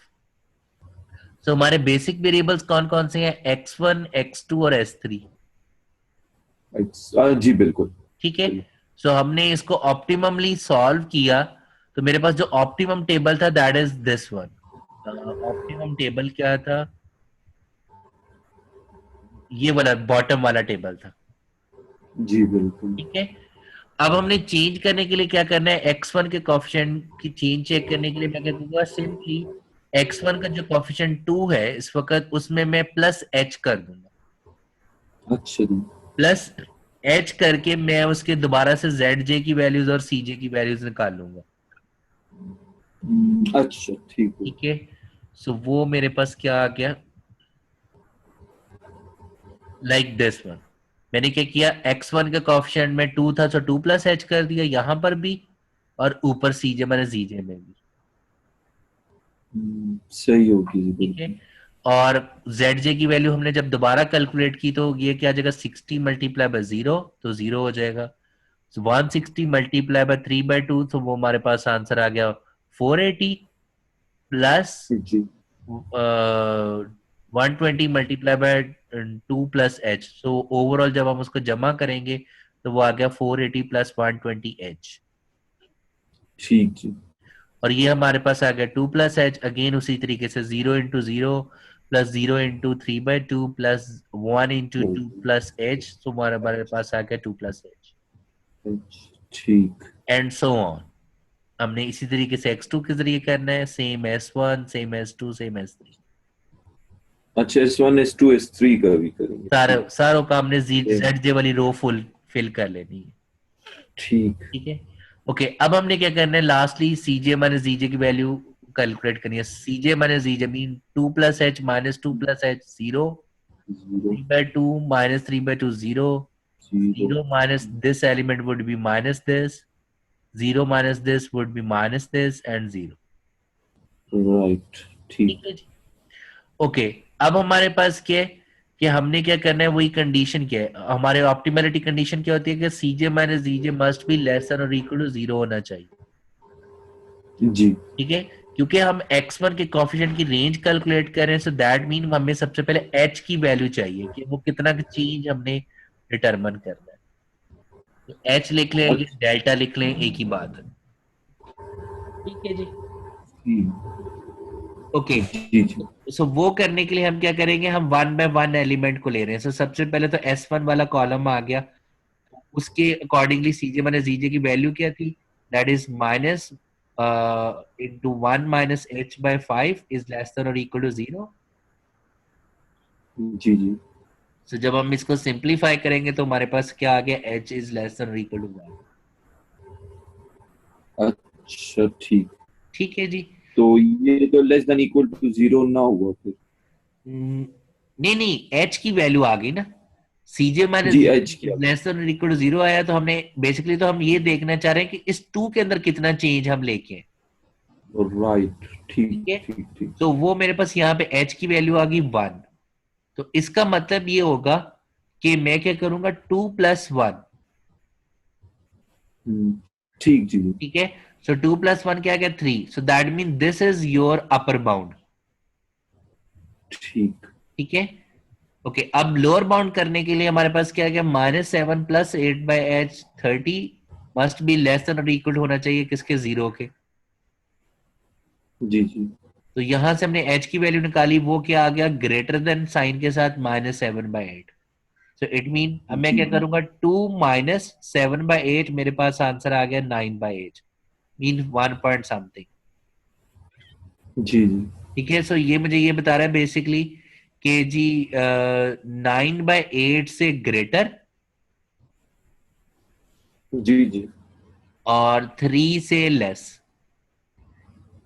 सो हमारे बेसिक वेरिएबल्स कौन कौन से हैं, X1, X2 और S3। जी, बिल्कुल। ठीक है। चलिए। सो हमने इसको ऑप्टिममली सॉल्व किया, तो मेरे पास जो ऑप्टिमम टेबल था that is this one. Optimum table क्या था, ये वाला बॉटम वाला टेबल था। जी, बिल्कुल। ठीक है। अब हमने चेंज करने के लिए क्या करना है, X1 के कोफिशिएंट की चेंज चेक करने के लिए मैं क्या करूंगा, सिंपली X1 का जो कोफिशिएंट 2 है इस वक्त, उसमें मैं प्लस H कर दूंगा। अच्छा जी। प्लस H करके मैं उसके दोबारा से ZJ की वैल्यूज और CJ की वैल्यूज निकाल लूंगा। अच्छा, ठीक है। ठीक है। सो वो मेरे पास क्या आ गया, लाइक दिस वन। मैंने क्या किया, X1 का कोफिशिएंट में 2 था, सो 2 प्लस H कर दिया यहां पर भी, और ऊपर CJ मैंने ZJ में भी। सही होगी जी, ठीक है। बिल्कुल। और ZJ की वैल्यू हमने जब दोबारा कैलकुलेट की तो ये क्या आ जाएगा, 60 मल्टीप्लाई बाय 0, तो 0 हो जाएगा। 160 मल्टीप्लाई बाय 3/2, तो वो हमारे पास आंसर आ गया 480, प्लस जी। 120 multiply by 2 plus H। So overall जब हम उसको जमा करेंगे तो वो आ गया 480 प्लस 120H। ठीक जी। और ये हमारे पास आ गया 2 प्लस H, अगेन उसी तरीके से 0 into 0 plus 0 into 3/2 plus 1 into 2 plus H, तो हमारे हमारे पास आ गया 2 प्लस H, ठीक। And so on. हमने इसी तरीके से X2 के जरिए करना है, same S1 same S2 same S3। अच्छा, S1 S2 S3 का भी करेंगे, सारे ठीक। सारों का हमने सेम। ZJ वाली रो फुल फिल कर लेनी है। ठीक। ठीक है। ओके, अब हमने क्या करना है, लास्टली CJ माइनस ZJ की वैल्यू कैलकुलेट करनी है। CJ minus ZJ mean 2 plus H minus 2 plus H 0, zero. 3/2 minus 3/2 0, zero. 0 minus this element would be minus this, 0 minus this would be minus this, and 0। Right. ठीक। ठीक है जी। ओके, अब हमारे पास क्या है कि हमने क्या करना है, वही कंडीशन क्या है, हमारे ऑप्टिमलिटी कंडीशन क्या होती है कि CJ minus ZJ must be less than और इक्वल टू 0 होना चाहिए। जी। ठीक है। क्योंकि हम X1 के कोफिशिएंट की रेंज कैलकुलेट कर रहे हैं, सो दैट मीन हमें सबसे पहले H की वैल्यू चाहिए कि वो कितना चेंज हमने डिटरमन करना है। तो H लिख लें या अच्छा। डेल्टा लिख लें, एक ही बात है। ठीक है जी। ओके। जी जी। सो वो करने के लिए हम क्या करेंगे, हम 1/1 एलिमेंट को ले रहे हैं। सो सबसे पहले तो S1 वाला कॉलम आ गया, उसके अकॉर्डिंगली CJ माइनस ZJ की वैल्यू क्या थी, that is minus into 1 - H/5 is less than और इक्वल टू 0। जी जी। सो जब हम इसको सिंप्लीफाई करेंगे तो हमारे पास क्या आ गया, H इज लेस देन और इक्वल टू 1। अच्छा, ठीक। ठीक है जी। तो ये तो less than equal to zero ना हुआ फिर? नहीं नहीं, H की वैल्यू आ गई ना, CJ माइनस जी, एच किया। लेस देन इक्वल टू 0 आया, तो हमने बेसिकली तो हम ये देखना चाह रहे हैं कि इस 2 के अंदर कितना चेंज हम लेके आए। राइट। ठीक ठीक है। ठीक ठीक। तो वो मेरे पास यहाँ पे H की वैल्यू आ गई 1, तो इसका मतलब ये होगा कि मैं क्या करूंगा, 2 + 1। हम्म, ठीक जी। ठीक है। सो 2 + 1 क्या गया, 3, so that mean this is your upper bound. ठीक। ठीक है। ओके, अब लोअर बाउंड करने के लिए हमारे पास क्या गया, -7 + 8/h 30 must be less than और इक्वल होना चाहिए किसके, 0 के। जी जी। तो यहां से हमने h की वैल्यू निकाली, वो क्या आ गया, ग्रेटर देन साइन के साथ -7/8। सो इट मीन अब मैं जी क्या जी। करूंगा, 2 - 7/8, मेरे पास आंसर आ गया 9/8, मीन 1 पॉइंट समथिंग। जी जी। ठीक है। सो ये मुझे ये बता रहा है बेसिकली कि जी 9/8 से ग्रेटर जी जी। और 3 से लेस।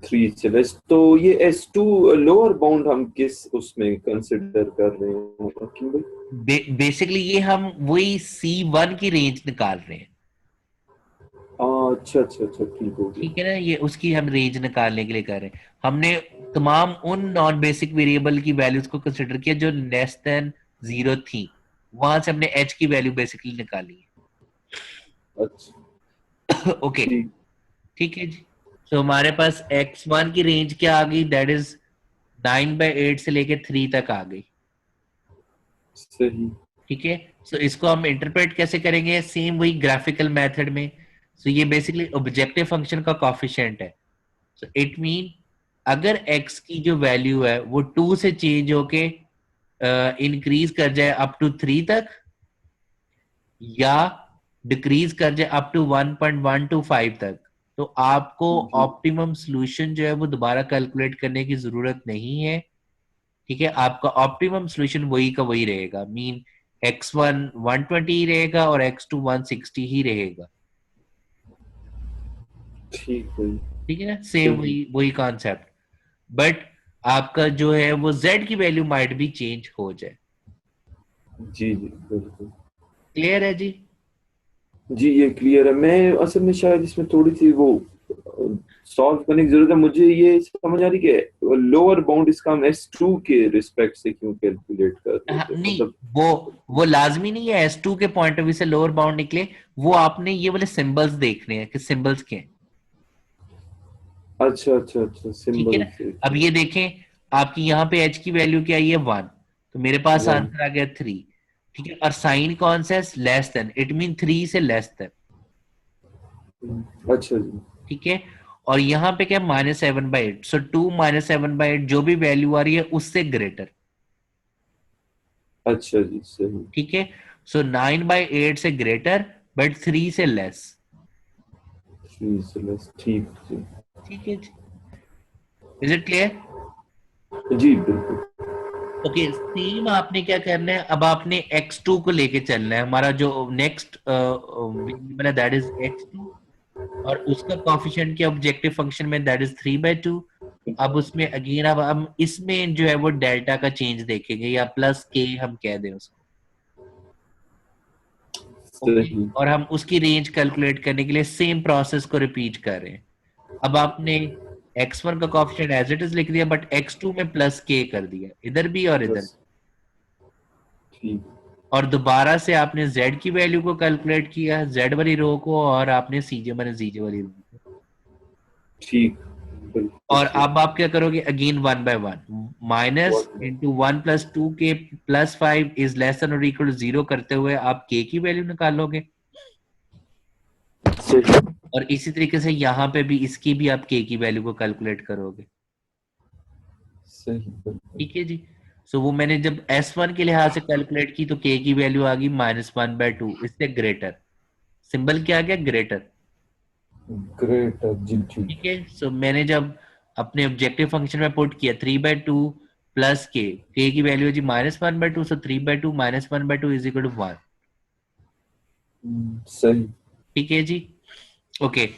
3 से लेस, तो ये S2 लोअर बाउंड हम किस उसमें कंसिडर कर रहे हैं हकीम भाई? बेसिकली ये हम वही C1 की रेंज निकाल रहे हैं। अच्छा अच्छा अच्छा, ठीक हो गया। ठीक है ना, ये उसकी हम रेंज निकालने के लिए कर रहे हैं। हमने तमाम उन नॉन बेसिक वेरिएबल की वैल्यूज को कंसिडर किया जो लेस देन 0 थी, वहां से हमने h की वैल्यू बेसिकली निकाली अच्छा। है। ओके। ठीक। ठीक है जी। तो हमारे पास x1 की रेंज क्या आ गई, दैट इज 9/8 से लेके 3 तक आ गई। सही। ठीक है। सो इसको हम इंटरप्रेट कैसे करेंगे, सेम वही ग्राफिकल मेथड में। सो ये बेसिकली ऑब्जेक्टिव फंक्शन का कॉफिशिएंट है। सो इट मीन अगर x की जो वैल्यू है वो 2 से चेंज होके इंक्रीज कर जाए अप टू 3 तक, या डिक्रीज कर जाए अप टू 1.125 तक, तो आपको जी। ऑप्टिमम सॉल्यूशन जो है वो दोबारा कैलकुलेट करने की जरूरत नहीं है। ठीक है, आपका ऑप्टिमम सॉल्यूशन वही का वही रहेगा, मीन x1 120 ही रहेगा और x2 160 ही रहेगा। ठीक है। ठीक है ना, सेम सही। वही वही कॉन्सेप्ट। बट आपका जो है वो z की वैल्यू माइट भी चेंज हो जाए। जी जी बिल्कुल। क्लियर है जी। जी ये क्लियर है। मैं असल में शायद इसमें थोड़ी सी वो सॉल्व करने की जरूरत है। मुझे ये समझ आ रही कि लोअर बाउंड इसका हम S2 के रिस्पेक्ट से क्यों कैलकुलेट कर रहे हाँ, थे, नहीं, मतलब। वो लाजमी नहीं है S2 के पॉइंट ऑफ व्यू से लोअर बाउंड निकले। वो आपने ये वाले सिंबल्स देखने हैं कि सिंबल्स क्या हैं। अच्छा अच्छा अच्छा, ठीक है सिंबल ना। से। अब ये देखें, आपकी यहाँ पे h की वैल्यू क्या आई है, 1, तो मेरे पास वन। आंसर आ गया 3। ठीक है, और साइन कौन सा है, लेस देन, इट मीन 3 से लेस देन। अच्छा जी। ठीक है। और यहाँ पे क्या, -7/8, सो 2 -7/8 जो भी वैल्यू आ रही है उससे ग्रेटर। अच्छा जी सही। ठीक है। सो 9/8 से ग्रेटर बट 3 से लेस। 3 से लेस, ठीक जी। ठीक है जी। Is it clear. जी बिल्कुल। ओके, सेम आपने क्या करना है, अब आपने x2 को लेके चलना है। हमारा जो नेक्स्ट वेरिएबल है दैट इज x2, और उसका कॉफिशिएंट क्या ऑब्जेक्टिव फंक्शन में, दैट इज 3/2। अब उसमें अगेन अब हम इसमें जो है वो डेल्टा का चेंज देखेंगे, या प्लस के हम कह दें उसको। ओके। सही। और हम उसकी रेंज कैलकुलेट करने के लिए सेम प्रोसेस को रिपीट कर रहे हैं। अब आपने x1 का कॉफिशिएंट एज इट इज लिख दिया, बट x2 में प्लस के कर दिया, इधर भी और इधर भी। बस। ठीक। और दोबारा से आपने z की वैल्यू को कैलकुलेट किया, z वाली रो को, और आपने cj माइनस जीजे वाली रो को। ठीक। बिल्कुल और सही। अब आप क्या करोगे, अगेन 1/1, माइनस वन। इंटू 1 + 2 के +5 इज लेस देन और इक्वल टू 0 करते हुए आप k की वैल्यू निकालोगे। सही। और इसी तरीके से यहाँ पे भी इसकी भी आप k की वैल्यू को कैलकुलेट करोगे। सही बिल्कुल। ठीक है जी। सो वो मैंने जब S1 के लिहाज से कैलकुलेट की तो k की वैल्यू आ गई -1/2, इससे ग्रेटर। सिंबल क्या आ गया, ग्रेटर। ग्रेट जी ठीक। ठीक है। सो मैंने जब अपने ऑब्जेक्टिव फंक्शन में पुट किया 3/2 प्लस के की वैल्यू जी -1/2, सो 3/2 -1/2 इज इक्वल टू 1। सही। ठीक है जी। ओके।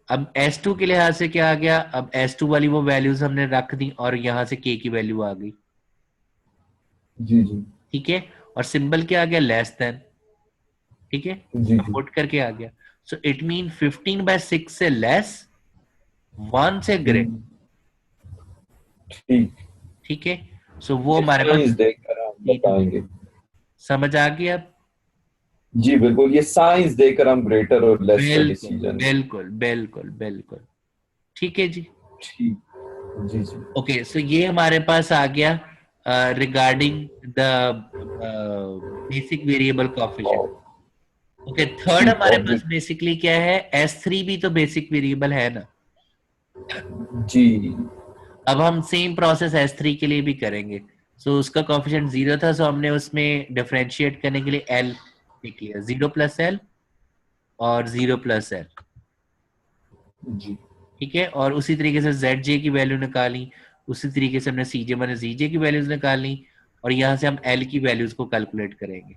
अब S2 के लिहाज से क्या आ गया, अब S2 वाली वो वैल्यूज हमने रख दी और यहां से k की वैल्यू आ गई। जी जी। ठीक है। और सिंबल क्या आ गया, लेस देन। ठीक है। जी जी। पुट करके आ गया। सो इट मीन 15/6 से लेस, 1 से ग्रेट। हम्म, ठीक। ठीक है। सो वो ये हमारे पास साइंस देखकर हम बताएंगे। समझ आ गया अब। जी बिल्कुल, ये साइंस देकर हम ग्रेटर और लेस का बिल्कुल डिसीजन। बिल्कुल बिल्कुल बिल्कुल। ठीक है जी। ठीक। जी जी। ओके, सो ये हमारे पास आ गया regarding the basic variable coefficient. Okay, third ठीक हमारे पास ऑब्जेक्ट बेसिकली क्या है, S3 भी तो बेसिक वेरिएबल है ना। जी अब हम सेम प्रोसेस S3 के लिए भी करेंगे। सो उसका कोफिशिएंट 0 था, सो हमने उसमें डिफरेंशिएट करने के लिए L लिख लिया, 0 + L और 0 + L। जी ठीक है, और उसी तरीके से ZJ की वैल्यू निकाली, उसी तरीके से हमने CJ माने ZJ की वैल्यूज निकाली, और यहाँ से हम L की वैल्यूज को कैलकुलेट करेंगे।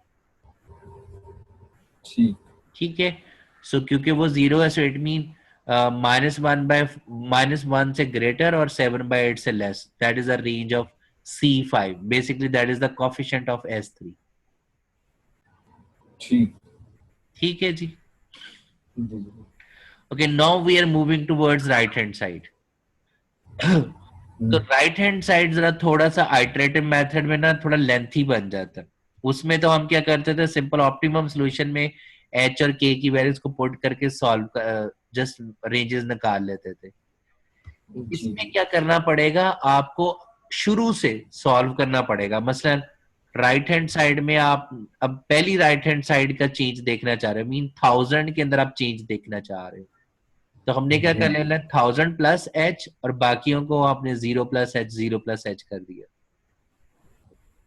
ठीक ठीक है, सो क्योंकि वो 0 है, सो इट मीन -1 से ग्रेटर और 7/8 से less, that is the range of C5, basically that is the coefficient of S3। ठीक ठीक है जी। जी okay, now we are moving towards right hand side. तो राइट हैंड साइड जरा थोड़ा सा आइटरेटिव मेथड में ना थोड़ा लेंथी बन जाता है। उसमें तो हम क्या करते थे, सिंपल ऑप्टिमम सॉल्यूशन में एच और के की वैल्यूज को पुट करके सॉल्व, जस्ट रेंजेस निकाल लेते थे। जी इसमें क्या करना पड़ेगा, आपको शुरू से सॉल्व करना पड़ेगा। मसलन राइट हैंड साइड में आप अब पहली राइट हैंड साइड का चेंज देखना चाह रहे हो, मीन 1000 के अंदर आप चेंज देखना चाह रहे हो, तो हमने क्या कर जी लेना, 1000 + H और बाकियों को आपने 0 + H 0 + H कर दिया।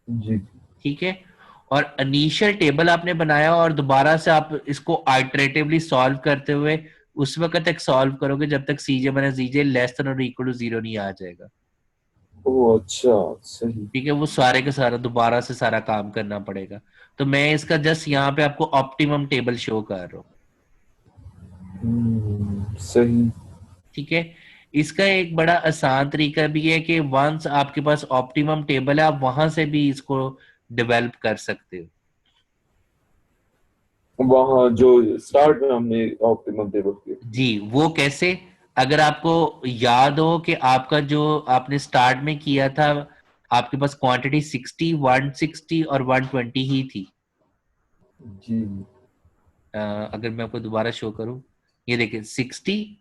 जी ठीक है, और इनिशियल टेबल आपने बनाया और दोबारा से आप इसको आइटरेटिवली सॉल्व करते हुए उस वक्त तक सॉल्व करोगे जब तक CJ minus G J less than और इक्वल टू 0 नहीं आ जाएगा। ओ अच्छा सही ठीक है, वो सारे का सारा दोबारा से सारा काम करना पड़ेगा। तो मैं इसका जस्ट यहाँ पे आपको ऑप्टिमम टेबल शो कर रहा हूँ। सही ठीक है, इसका एक बड़ा आसान तरीका भी है कि वंस आपके पास ऑप्टिमम टेबल है, आप वहां से भी इसको डेवलप कर सकते हो। वहाँ जो स्टार्ट में हमने ऑप्टिमम टेबल किया जी, वो कैसे, अगर आपको याद हो कि आपका जो आपने स्टार्ट में किया था, आपके पास क्वांटिटी 60, 160 और 120 ही थी। जी अगर मैं आपको दोबारा शो करूं, ये देखिए 60,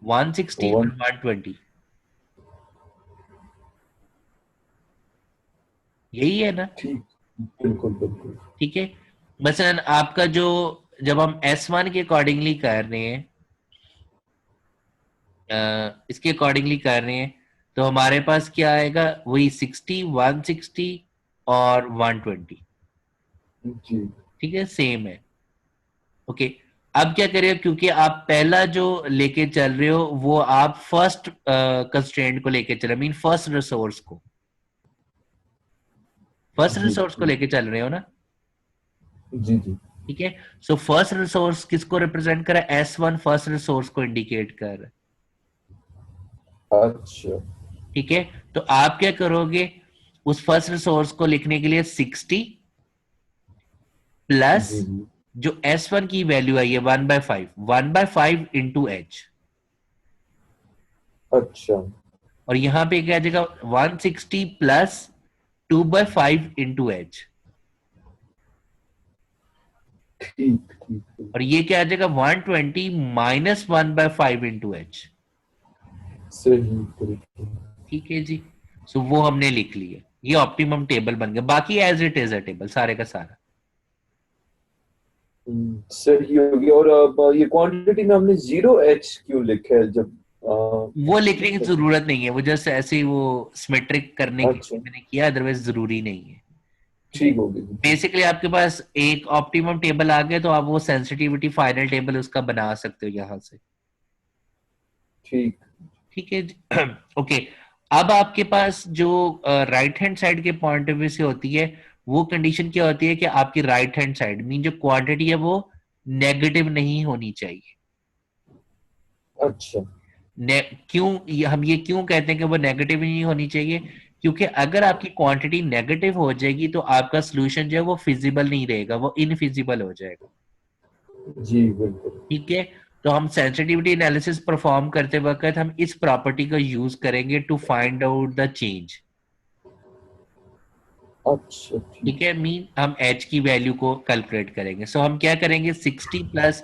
160 और वन 120, यही है ना। ठीक बिल्कुल बिल्कुल ठीक है, मसलन आपका जो, जब हम S1 के अकॉर्डिंगली कर रहे हैं, इसके अकॉर्डिंगली कर रहे हैं, तो हमारे पास क्या आएगा, वही 60, 160 और 120। जी ठीक है, सेम है। ओके, अब क्या करिए, क्योंकि आप पहला जो लेके चल रहे हो वो आप फर्स्ट कंस्ट्रेंट को लेके चल रहे, मीन फर्स्ट जी रिसोर्स को लेके चल रहे हो ना। जी जी ठीक है, सो फर्स्ट रिसोर्स किसको रिप्रेजेंट कर रहा है, S1 फर्स्ट रिसोर्स को इंडिकेट कर रहा है। अच्छा ठीक है, तो आप क्या करोगे, उस फर्स्ट रिसोर्स को लिखने के लिए 60 प्लस जी जी जो S1 की वैल्यू आई है 1/5, 1/5 इंटू H, अच्छा और यहां पे क्या आ जाएगा 160 प्लस 2/5 इंटू H, ठीक ठीक और ये क्या आ जाएगा 120 माइनस 1/5 इंटू H। सही बिल्कुल ठीक है जी, सो वो हमने लिख लिया, ये ऑप्टिमम टेबल बन गया, बाकी as it is a table सारे का सारा। सही हो गया। और अब ये क्वांटिटी में हमने 0H क्यों लिखा है जब वो लिखने की जरूरत नहीं है, वो जस्ट ऐसे ही वो सिमेट्रिक करने के अच्छा लिए मैंने किया, अदरवाइज जरूरी नहीं है। ठीक है, ठीक हो गई बेसिकली आपके पास एक ऑप्टिमम टेबल आ गया तो आप वो सेंसिटिविटी फाइनल टेबल उसका बना सकते हो यहां से। ठीक ठीक है जी। ओके, अब आपके पास जो राइट हैंड साइड के पॉइंट ऑफ व्यू से होती है, वो कंडीशन क्या होती है कि आपकी राइट हैंड साइड मीन जो क्वांटिटी है वो नेगेटिव नहीं होनी चाहिए। अच्छा हम ये क्यों कहते हैं कि वो नेगेटिव नहीं होनी चाहिए, क्योंकि अगर आपकी क्वांटिटी नेगेटिव हो जाएगी तो आपका सोल्यूशन जो है वो फिजिबल नहीं रहेगा, वो इनफिजिबल हो जाएगा। जी बिल्कुल ठीक है, तो हम सेंसिटिविटी एनालिसिस परफॉर्म करते वक्त हम इस प्रॉपर्टी का यूज करेंगे to find out the change. अच्छा ठीक ठीक है, मीन हम H की वैल्यू को कैलकुलेट करेंगे। सो हम क्या करेंगे, 60 plus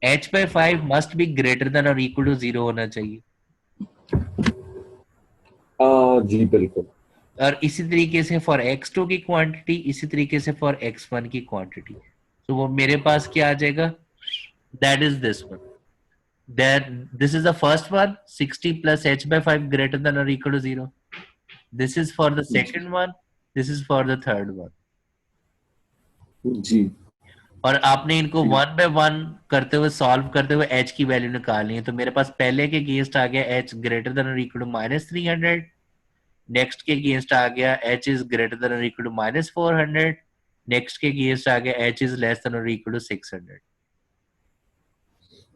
H/5 must be greater than और इक्वल टू 0 होना चाहिए। जी बिल्कुल। और इसी तरीके से फॉर x2 की क्वांटिटी, इसी तरीके से फॉर x1 की क्वांटिटी। तो वो मेरे पास क्या आ जाएगा, that is this one, that this is the first one, 60 plus h by 5 greater than और equal to 0। This is for the जी second one, this is for the third one. जी और आपने इनको ठीक। वन बाय वन करते हुए, सॉल्व करते हुए h की वैल्यू निकालनी है। तो मेरे पास पहले के अगेंस्ट आ गया h ग्रेटर देन और इक्वल टू -300, नेक्स्ट के अगेंस्ट आ गया h इज ग्रेटर देन और इक्वल टू -400, नेक्स्ट के अगेंस्ट आ गया h इज लेस देन और इक्वल टू 600।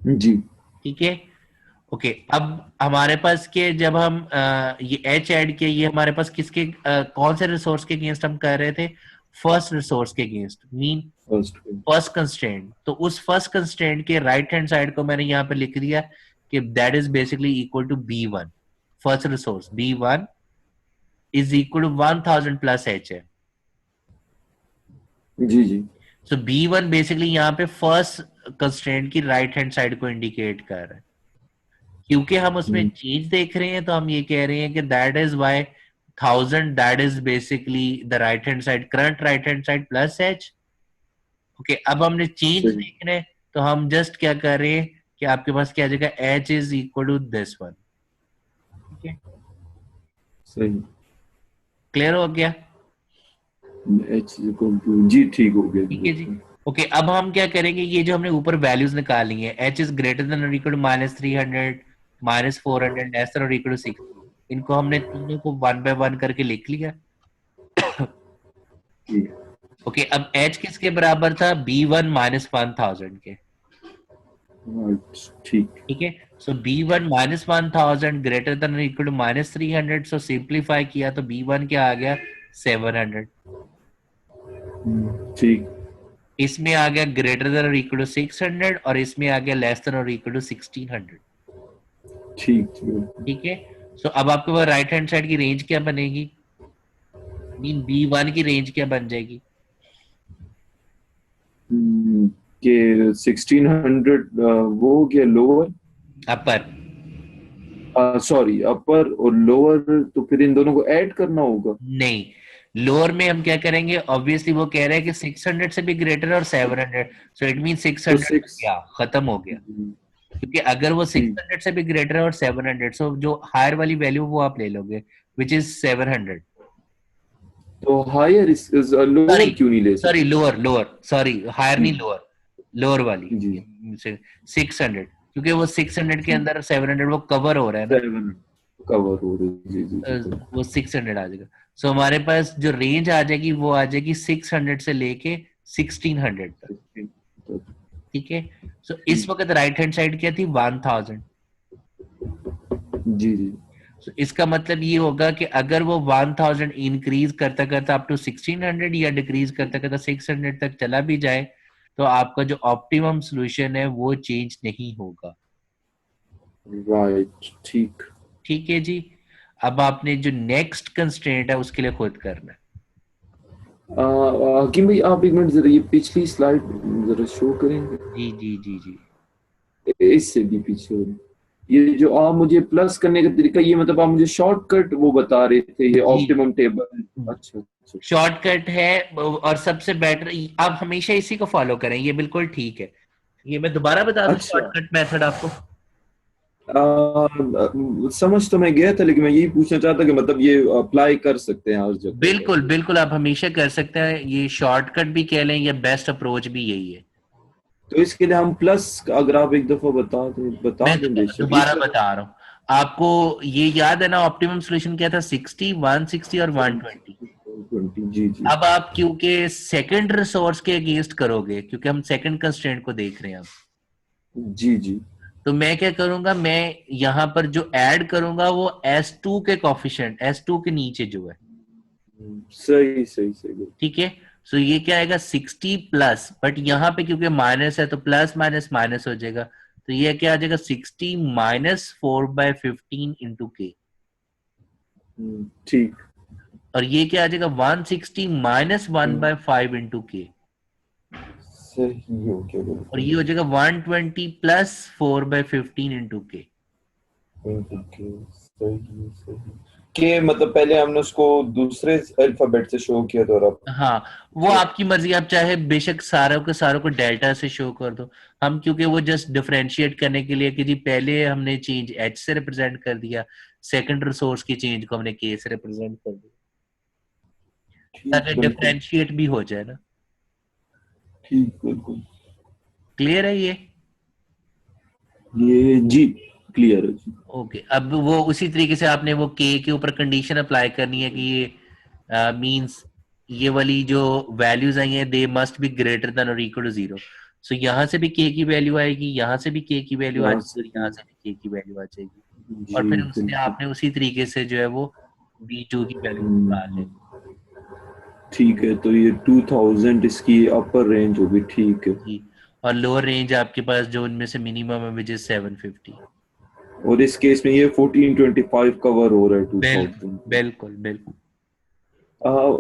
जी ठीक है, ओके। अब हमारे पास के जब हम ये h ऐड किया, ये हमारे पास किसके कौन से रिसोर्स के अगेंस्ट हम कर रहे थे, फर्स्ट रिसोर्स के against, mean first. First constraint. तो उस फर्स्ट कंस्ट्रेंट के राइट हैंड साइड को मैंने यहाँ पे लिख दिया कि that is basically equal to B1। First resource B1 is equal to 1000 plus h है। जी जी सो B1 बेसिकली यहाँ पे फर्स्ट कंस्ट्रेंट की राइट हैंड साइड को इंडिकेट कर रहा है। क्योंकि हम उसमें हम्म, चेंज देख रहे हैं तो हम ये कह रहे हैं कि that is Y 1000, that is basically the right hand side, current right hand side plus h। Okay, अब हमने चेंज सही देखना है तो हम जस्ट क्या कर रहे हैं कि आपके पास क्या आ जाएगा, h is equal to this one. ठीक है, सही। क्लियर हो गया। एच जी ठीक हो गया जी ठीक है जी, बिल्कुल। ओके। अब हम क्या करेंगे, ये जो हमने ऊपर वैल्यूज निकाली है, h इज ग्रेटर देन और इक्वल टू -300, -400, लेस देन और इक्वल टू 60, इनको हमने तीनों को वन बाय वन करके लिख लिया। ठीक ओके, अब h किसके बराबर था, B1 -1000 के। ठीक। ठीक है, so B1 -1000 greater than equal to -300, so simplify किया तो B1 क्या आ गया, 700। ठीक इसमें आ गया ग्रेटर देन और इक्वल टू 600, और इसमें आ गया लेस देन और इक्वल टू 1600। ठीक ठीक। ठीक है, सो अब आपके पास राइट हैंड साइड की रेंज क्या बनेगी, मीन B1 की रेंज क्या बन जाएगी, के 1600 वो हो गया लोअर। अपर। सॉरी अपर और लोअर, तो फिर इन दोनों को ऐड करना होगा। नहीं, लोअर में हम क्या करेंगे, ऑब्वियसली वो कह रहे हैं कि 600 से भी ग्रेटर है और 700, सो इट मीन तो 600 सिक्स। क्या खत्म हो गया। क्योंकि अगर वो ठीक। 600 से भी ग्रेटर है और 700, सो जो हायर वाली वैल्यू वो आप ले लोगे, विच इज 700। तो हायर इस सॉरी, लोअर क्यों नहीं ले सॉरी सकते? लोअर, लोअर, सॉरी हायर जी नहीं, लोअर, लोअर वाली जी। 600, क्योंकि वो 600 के अंदर 700 वो कवर हो रहा है ना। 7 कवर हो रही। जी जी जी वो 600 आ जाएगा। सो हमारे पास जो रेंज आ जाएगी वो आ जाएगी 600 से लेके 1600 तक। बिल्कुल। ठीक है, सो इस ठीक। वक्त राइट हैंड साइड क्या थी, 1000। जी जी सो इसका मतलब ये होगा कि अगर वो 1000 इंक्रीज करता करता अप टू 1600 या डिक्रीज करता करता 600 तक चला भी जाए, तो आपका जो ऑप्टिमम सोल्यूशन है वो चेंज नहीं होगा। राइट ठीक। ठीक है जी, अब आपने जो नेक्स्ट कंस्ट्रेंट है उसके लिए खुद करना है। हकीम भाई आप एक मिनट जरा ये पिछली स्लाइड जरा शो करेंगे। जी जी जी जी इससे भी पीछे हो। ये जो आप मुझे प्लस करने का तरीका, ये मतलब आप मुझे शॉर्टकट वो बता रहे थे, ये जी, ऑप्टिमम टेबल। अच्छा अच्छा। शॉर्टकट है और सबसे बेटर, आप हमेशा इसी को फॉलो करें, ये बिल्कुल ठीक है। ये मैं दोबारा बता दूं अच्छा शॉर्टकट मेथड आपको। समझ तो मैं गया था, लेकिन मैं यही पूछना चाहता कि मतलब ये अप्लाई कर सकते हैं हर जगह पर। बिल्कुल बिल्कुल, आप हमेशा कर सकते हैं, ये शॉर्टकट भी कह लें या बेस्ट अप्रोच भी यही है। तो इसके लिए हम प्लस, अगर आप एक दफा बता मैं दें बेशक ये दोबारा प्लस। बता रहा हूँ आपको, ये याद है ना ऑप्टिमम सोल्यूशन क्या था, 60, 160 और 120। 20 जी जी अब आप क्योंकि सेकंड रिसोर्स के अगेंस्ट करोगे, क्योंकि हम सेकंड कंस्ट्रेंट को देख रहे हैं अब, जी जी। तो मैं क्या करूंगा, मैं यहां पर जो ऐड करूंगा वो S2 के कॉफिशिएंट, S2 के नीचे जो है। सही सही सही। ठीक है, सो ये क्या आएगा 60 प्लस, बट यहाँ पे क्योंकि माइनस है तो प्लस माइनस माइनस हो जाएगा, तो ये क्या आ जाएगा 60 -4/15 इंटू के। ठीक। और ये क्या आ जाएगा 160 -1/5 इंटू के। सही हो गया और बिल्कुल। ये हो जाएगा 120 +4/15 इंटू के। ओके सही सही। के मतलब पहले हमने उसको दूसरे अल्फाबेट से शो किया था और अब हाँ, वो आपकी मर्जी, आप चाहे बेशक सारों के सारों को डेल्टा से शो कर दो। हम क्योंकि वो जस्ट डिफरेंशिएट करने के लिए कि जी पहले हमने चेंज एच से रिप्रेजेंट कर दिया, सेकंड रिसोर्स की चेंज को हमने के से रिप्रेजेंट कर दिया, ठीक, ताकि बिल्कुल डिफरेंशिएट भी हो जाए ना। ठीक, बिल्कुल क्लियर है ये? ये जी क्लियर है जी। ओके, अब वो उसी तरीके से आपने वो के ऊपर कंडीशन अप्लाई करनी है कि ये मींस ये वाली जो वैल्यूज आई हैं they must be greater than और इक्वल टू जीरो। सो यहाँ से भी के की वैल्यू आएगी, यहाँ से भी के की वैल्यू आ यहाँ जाएगी से और यहाँ भी से भी के की वैल्यू आ जाएगी। और जी फिर उससे बिल्कुल। आपने उसी तरीके से जो है वो B2 की वैल्यू निकाल हम्म, लेनी। ठीक है, तो ये 2000 इसकी अपर रेंज होगी, ठीक है। जी, और लोअर रेंज आपके पास जो उनमें से मिनिमम है विच इज 750। और इस केस में ये 1425 कवर हो रहा है बिल्कुल 2000 पे। बिल्कुल बिल्कुल।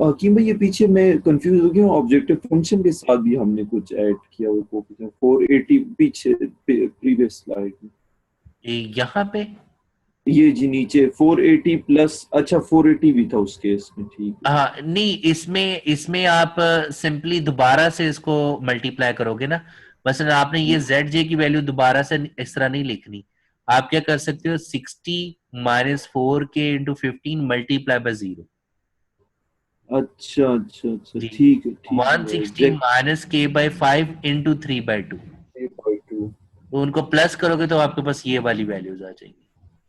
हकीम भाई, ये पीछे मैं कंफ्यूज हो गया, ऑब्जेक्टिव फंक्शन के साथ भी हमने कुछ ऐड किया हुआ कोफिशिएंट 480 पीछे प्रीवियस स्लाइड में। यहाँ पे ये जी नीचे 480 प्लस, अच्छा 480 भी था उस केस में, ठीक है। हाँ नहीं, इसमें इसमें आप सिंपली दोबारा से इसको मल्टीप्लाई करोगे ना। मसलन आपने ये जेड जे की वैल्यू दोबारा से इस तरह नहीं लिखनी। आप क्या कर सकते हो, 60 - 4 के × 15 मल्टीप्लाई बाय 0। अच्छा अच्छा अच्छा, जी, ठीक वन है, सिक्सटी एग्जैक्ट माइनस के बाई 5 × 3/2। 3/2। तो उनको प्लस करोगे तो आपके पास ये वाली वैल्यूज आ जाएंगी।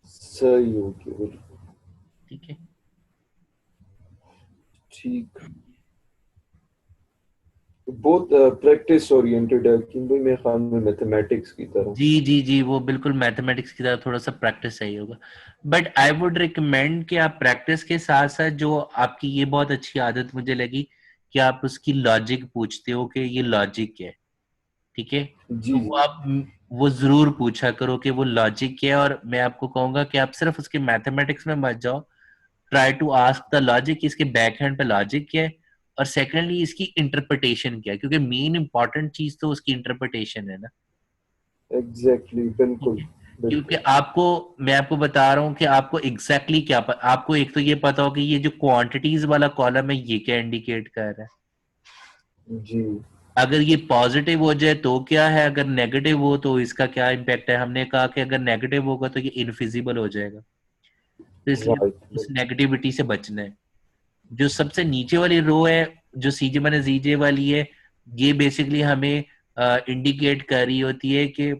सही हो गया, बिल्कुल ठीक है। ठीक। बहुत प्रैक्टिस ओरिएंटेड है कि भाई, मेरे ख्याल में मैथमेटिक्स की तरह। जी जी जी, वो बिल्कुल मैथमेटिक्स की तरह थोड़ा सा प्रैक्टिस चाहिए होगा। बट आई वुड रिकमेंड कि आप प्रैक्टिस के साथ साथ, जो आपकी ये बहुत अच्छी आदत मुझे लगी कि आप उसकी लॉजिक पूछते हो कि ये लॉजिक क्या है। ठीक है, जी तो जी। वो आप वो जरूर पूछा करो कि वो लॉजिक क्या है। और मैं आपको कहूंगा कि आप सिर्फ उसके मैथमेटिक्स में मत जाओ, try to ask the logic, इसके बैक हैंड पे लॉजिक क्या है, और सेकेंडली इसकी इंटरप्रिटेशन क्या है, क्योंकि मेन इंपॉर्टेंट चीज तो उसकी इंटरप्रिटेशन है ना। एग्जैक्टली, ठीक बिल्कुल है, क्योंकि बिल्कुल। आपको, मैं आपको बता रहा हूँ कि आपको एग्जैक्टली आपको एक तो ये पता हो कि ये जो क्वांटिटीज वाला कॉलम है ये क्या इंडिकेट कर रहा है। जी अगर ये पॉजिटिव हो जाए तो क्या है, अगर नेगेटिव हो तो इसका क्या इम्पैक्ट है। हमने कहा कि अगर नेगेटिव होगा तो ये इनफिजिबल हो जाएगा, तो इसलिए उस राइट। नेगेटिविटी से बचना है। जो सबसे नीचे वाली रो है, जो सीजे माइनस जीजे वाली है, ये बेसिकली हमें इंडिकेट कर रही होती है कि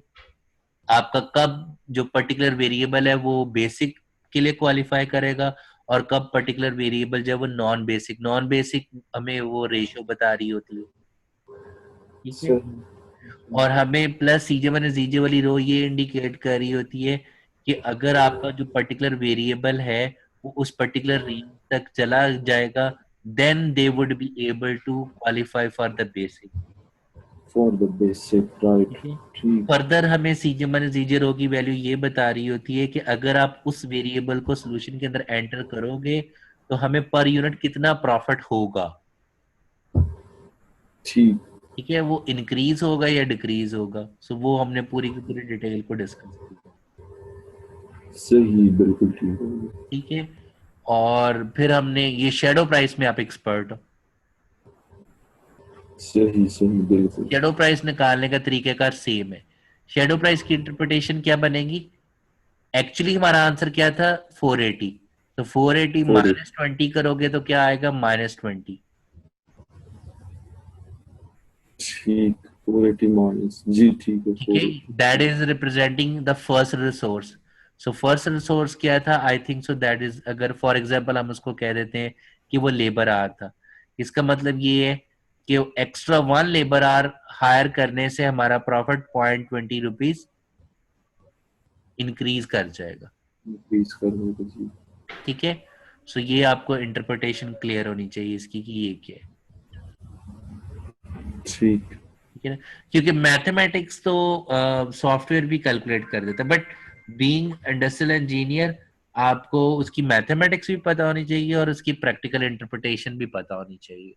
आपका कब जो पर्टिकुलर वेरिएबल है वो बेसिक के लिए क्वालिफाई करेगा, और कब पर्टिकुलर वेरिएबल जो है वो नॉन बेसिक हमें वो रेशियो बता रही होती है। ठीक है, सही। और हमें प्लस सीजे माइनस जीजे वाली रो ये इंडिकेट कर रही होती है कि अगर आपका जो पर्टिकुलर वेरिएबल है वो उस पर्टिकुलर रेंज तक चला जाएगा, then they would be able to qualify for the basic. For the basic, right. ठीक है, ठीक। फर्दर हमें सीजे माइनस जीजे रो की वैल्यू ये बता रही होती है कि अगर आप उस वेरिएबल को सोल्यूशन के अंदर एंटर करोगे तो हमें पर यूनिट कितना प्रॉफिट होगा। ठीक। ठीक है, वो इंक्रीज होगा या डिक्रीज होगा। सो वो हमने पूरी की पूरी डिटेल को डिस्कस की। सही, बिल्कुल ठीक है। ठीक है, और फिर हमने ये शेडो प्राइस में आप एक्सपर्ट हो। सही सही, बिल्कुल। शेडो प्राइस निकालने का तरीकेकार सेम है। शेडो प्राइस की इंटरप्रिटेशन क्या बनेगी, एक्चुअली हमारा आंसर क्या था 480, तो 480 फॉर इट, -20 करोगे तो क्या आएगा -20। ठीक। 480 माइनस जी, ठीक है, ठीक है, 480। That is representing the first resource. So first resource क्या था, I think so that is, अगर फॉर एग्जांपल हम उसको कह देते हैं कि वो लेबर आर था, इसका मतलब ये है कि एक्स्ट्रा 1 लेबर आर हायर करने से हमारा प्रॉफिट ₹0.20 इंक्रीज कर जाएगा। इंक्रीज करने को जी। ठीक है, सो ये आपको इंटरप्रिटेशन क्लियर होनी चाहिए इसकी कि ये क्या है। ठीक। ठीक है ना, क्योंकि मैथमेटिक्स तो सॉफ्टवेयर भी कैलकुलेट कर देता है, बट बीइंग इंडस्ट्रियल इंजीनियर आपको उसकी मैथमेटिक्स भी पता होनी चाहिए और उसकी प्रैक्टिकल इंटरप्रिटेशन भी पता होनी चाहिए।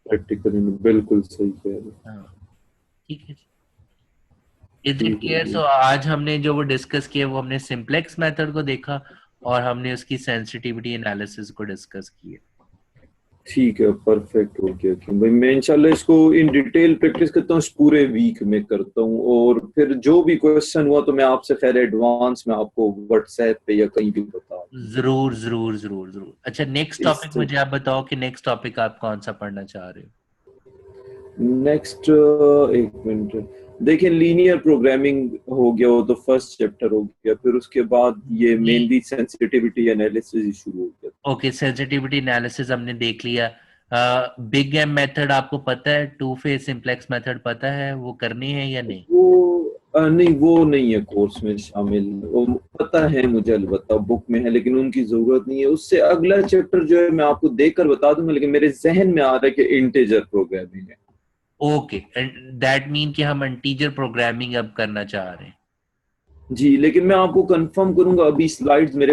प्रैक्टिकली बिल्कुल सही कह रहे हैं। हाँ, ठीक है। इज इट ठीक है क्लियर? जी। सो आज हमने जो वो डिस्कस किया वो हमने सिंप्लेक्स मेथड को देखा, और हमने उसकी सेंसिटिविटी एनालिसिस को डिस्कस किया। ठीक है, परफेक्ट हो गया कि भाई मैं इंशाल्लाह इसको इन डिटेल प्रैक्टिस करता हूँ, इस पूरे वीक में करता हूँ, और फिर जो भी क्वेश्चन हुआ तो मैं आपसे खैर एडवांस में आपको व्हाट्सएप पे या कहीं भी बता दूंगा। जरूर जरूर जरूर जरूर। अच्छा, नेक्स्ट टॉपिक इससे मुझे आप बताओ कि नेक्स्ट टॉपिक आप कौन सा पढ़ना चाह रहे हो? नेक्स्ट, एक मिनट, देखिए लीनियर प्रोग्रामिंग हो गया, वो तो फर्स्ट चैप्टर हो गया, फिर उसके बाद ये मेनली सेंसिटिविटी एनालिसिस शुरू हो गया। ओके, सेंसिटिविटी एनालिसिस हमने देख लिया। बिग एम मेथड आपको पता है, टू फेज सिंप्लेक्स मेथड पता है, वो करनी है या नहीं? वो नहीं, वो नहीं है कोर्स में शामिल, वो पता है मुझे, अलबत्ता बुक में है, लेकिन उनकी जरूरत नहीं है। उससे अगला चैप्टर जो है मैं आपको देखकर बता दूंगा, लेकिन मेरे जहन में आ रहा है कि इंटीजर प्रोग्रामिंग है। ओके, दैट मीन कि हम इंटीजर प्रोग्रामिंग अब करना चाह रहे हैं। जी, लेकिन मैं आपको कंफर्म करूंगा, अभी स्लाइड्स मेरे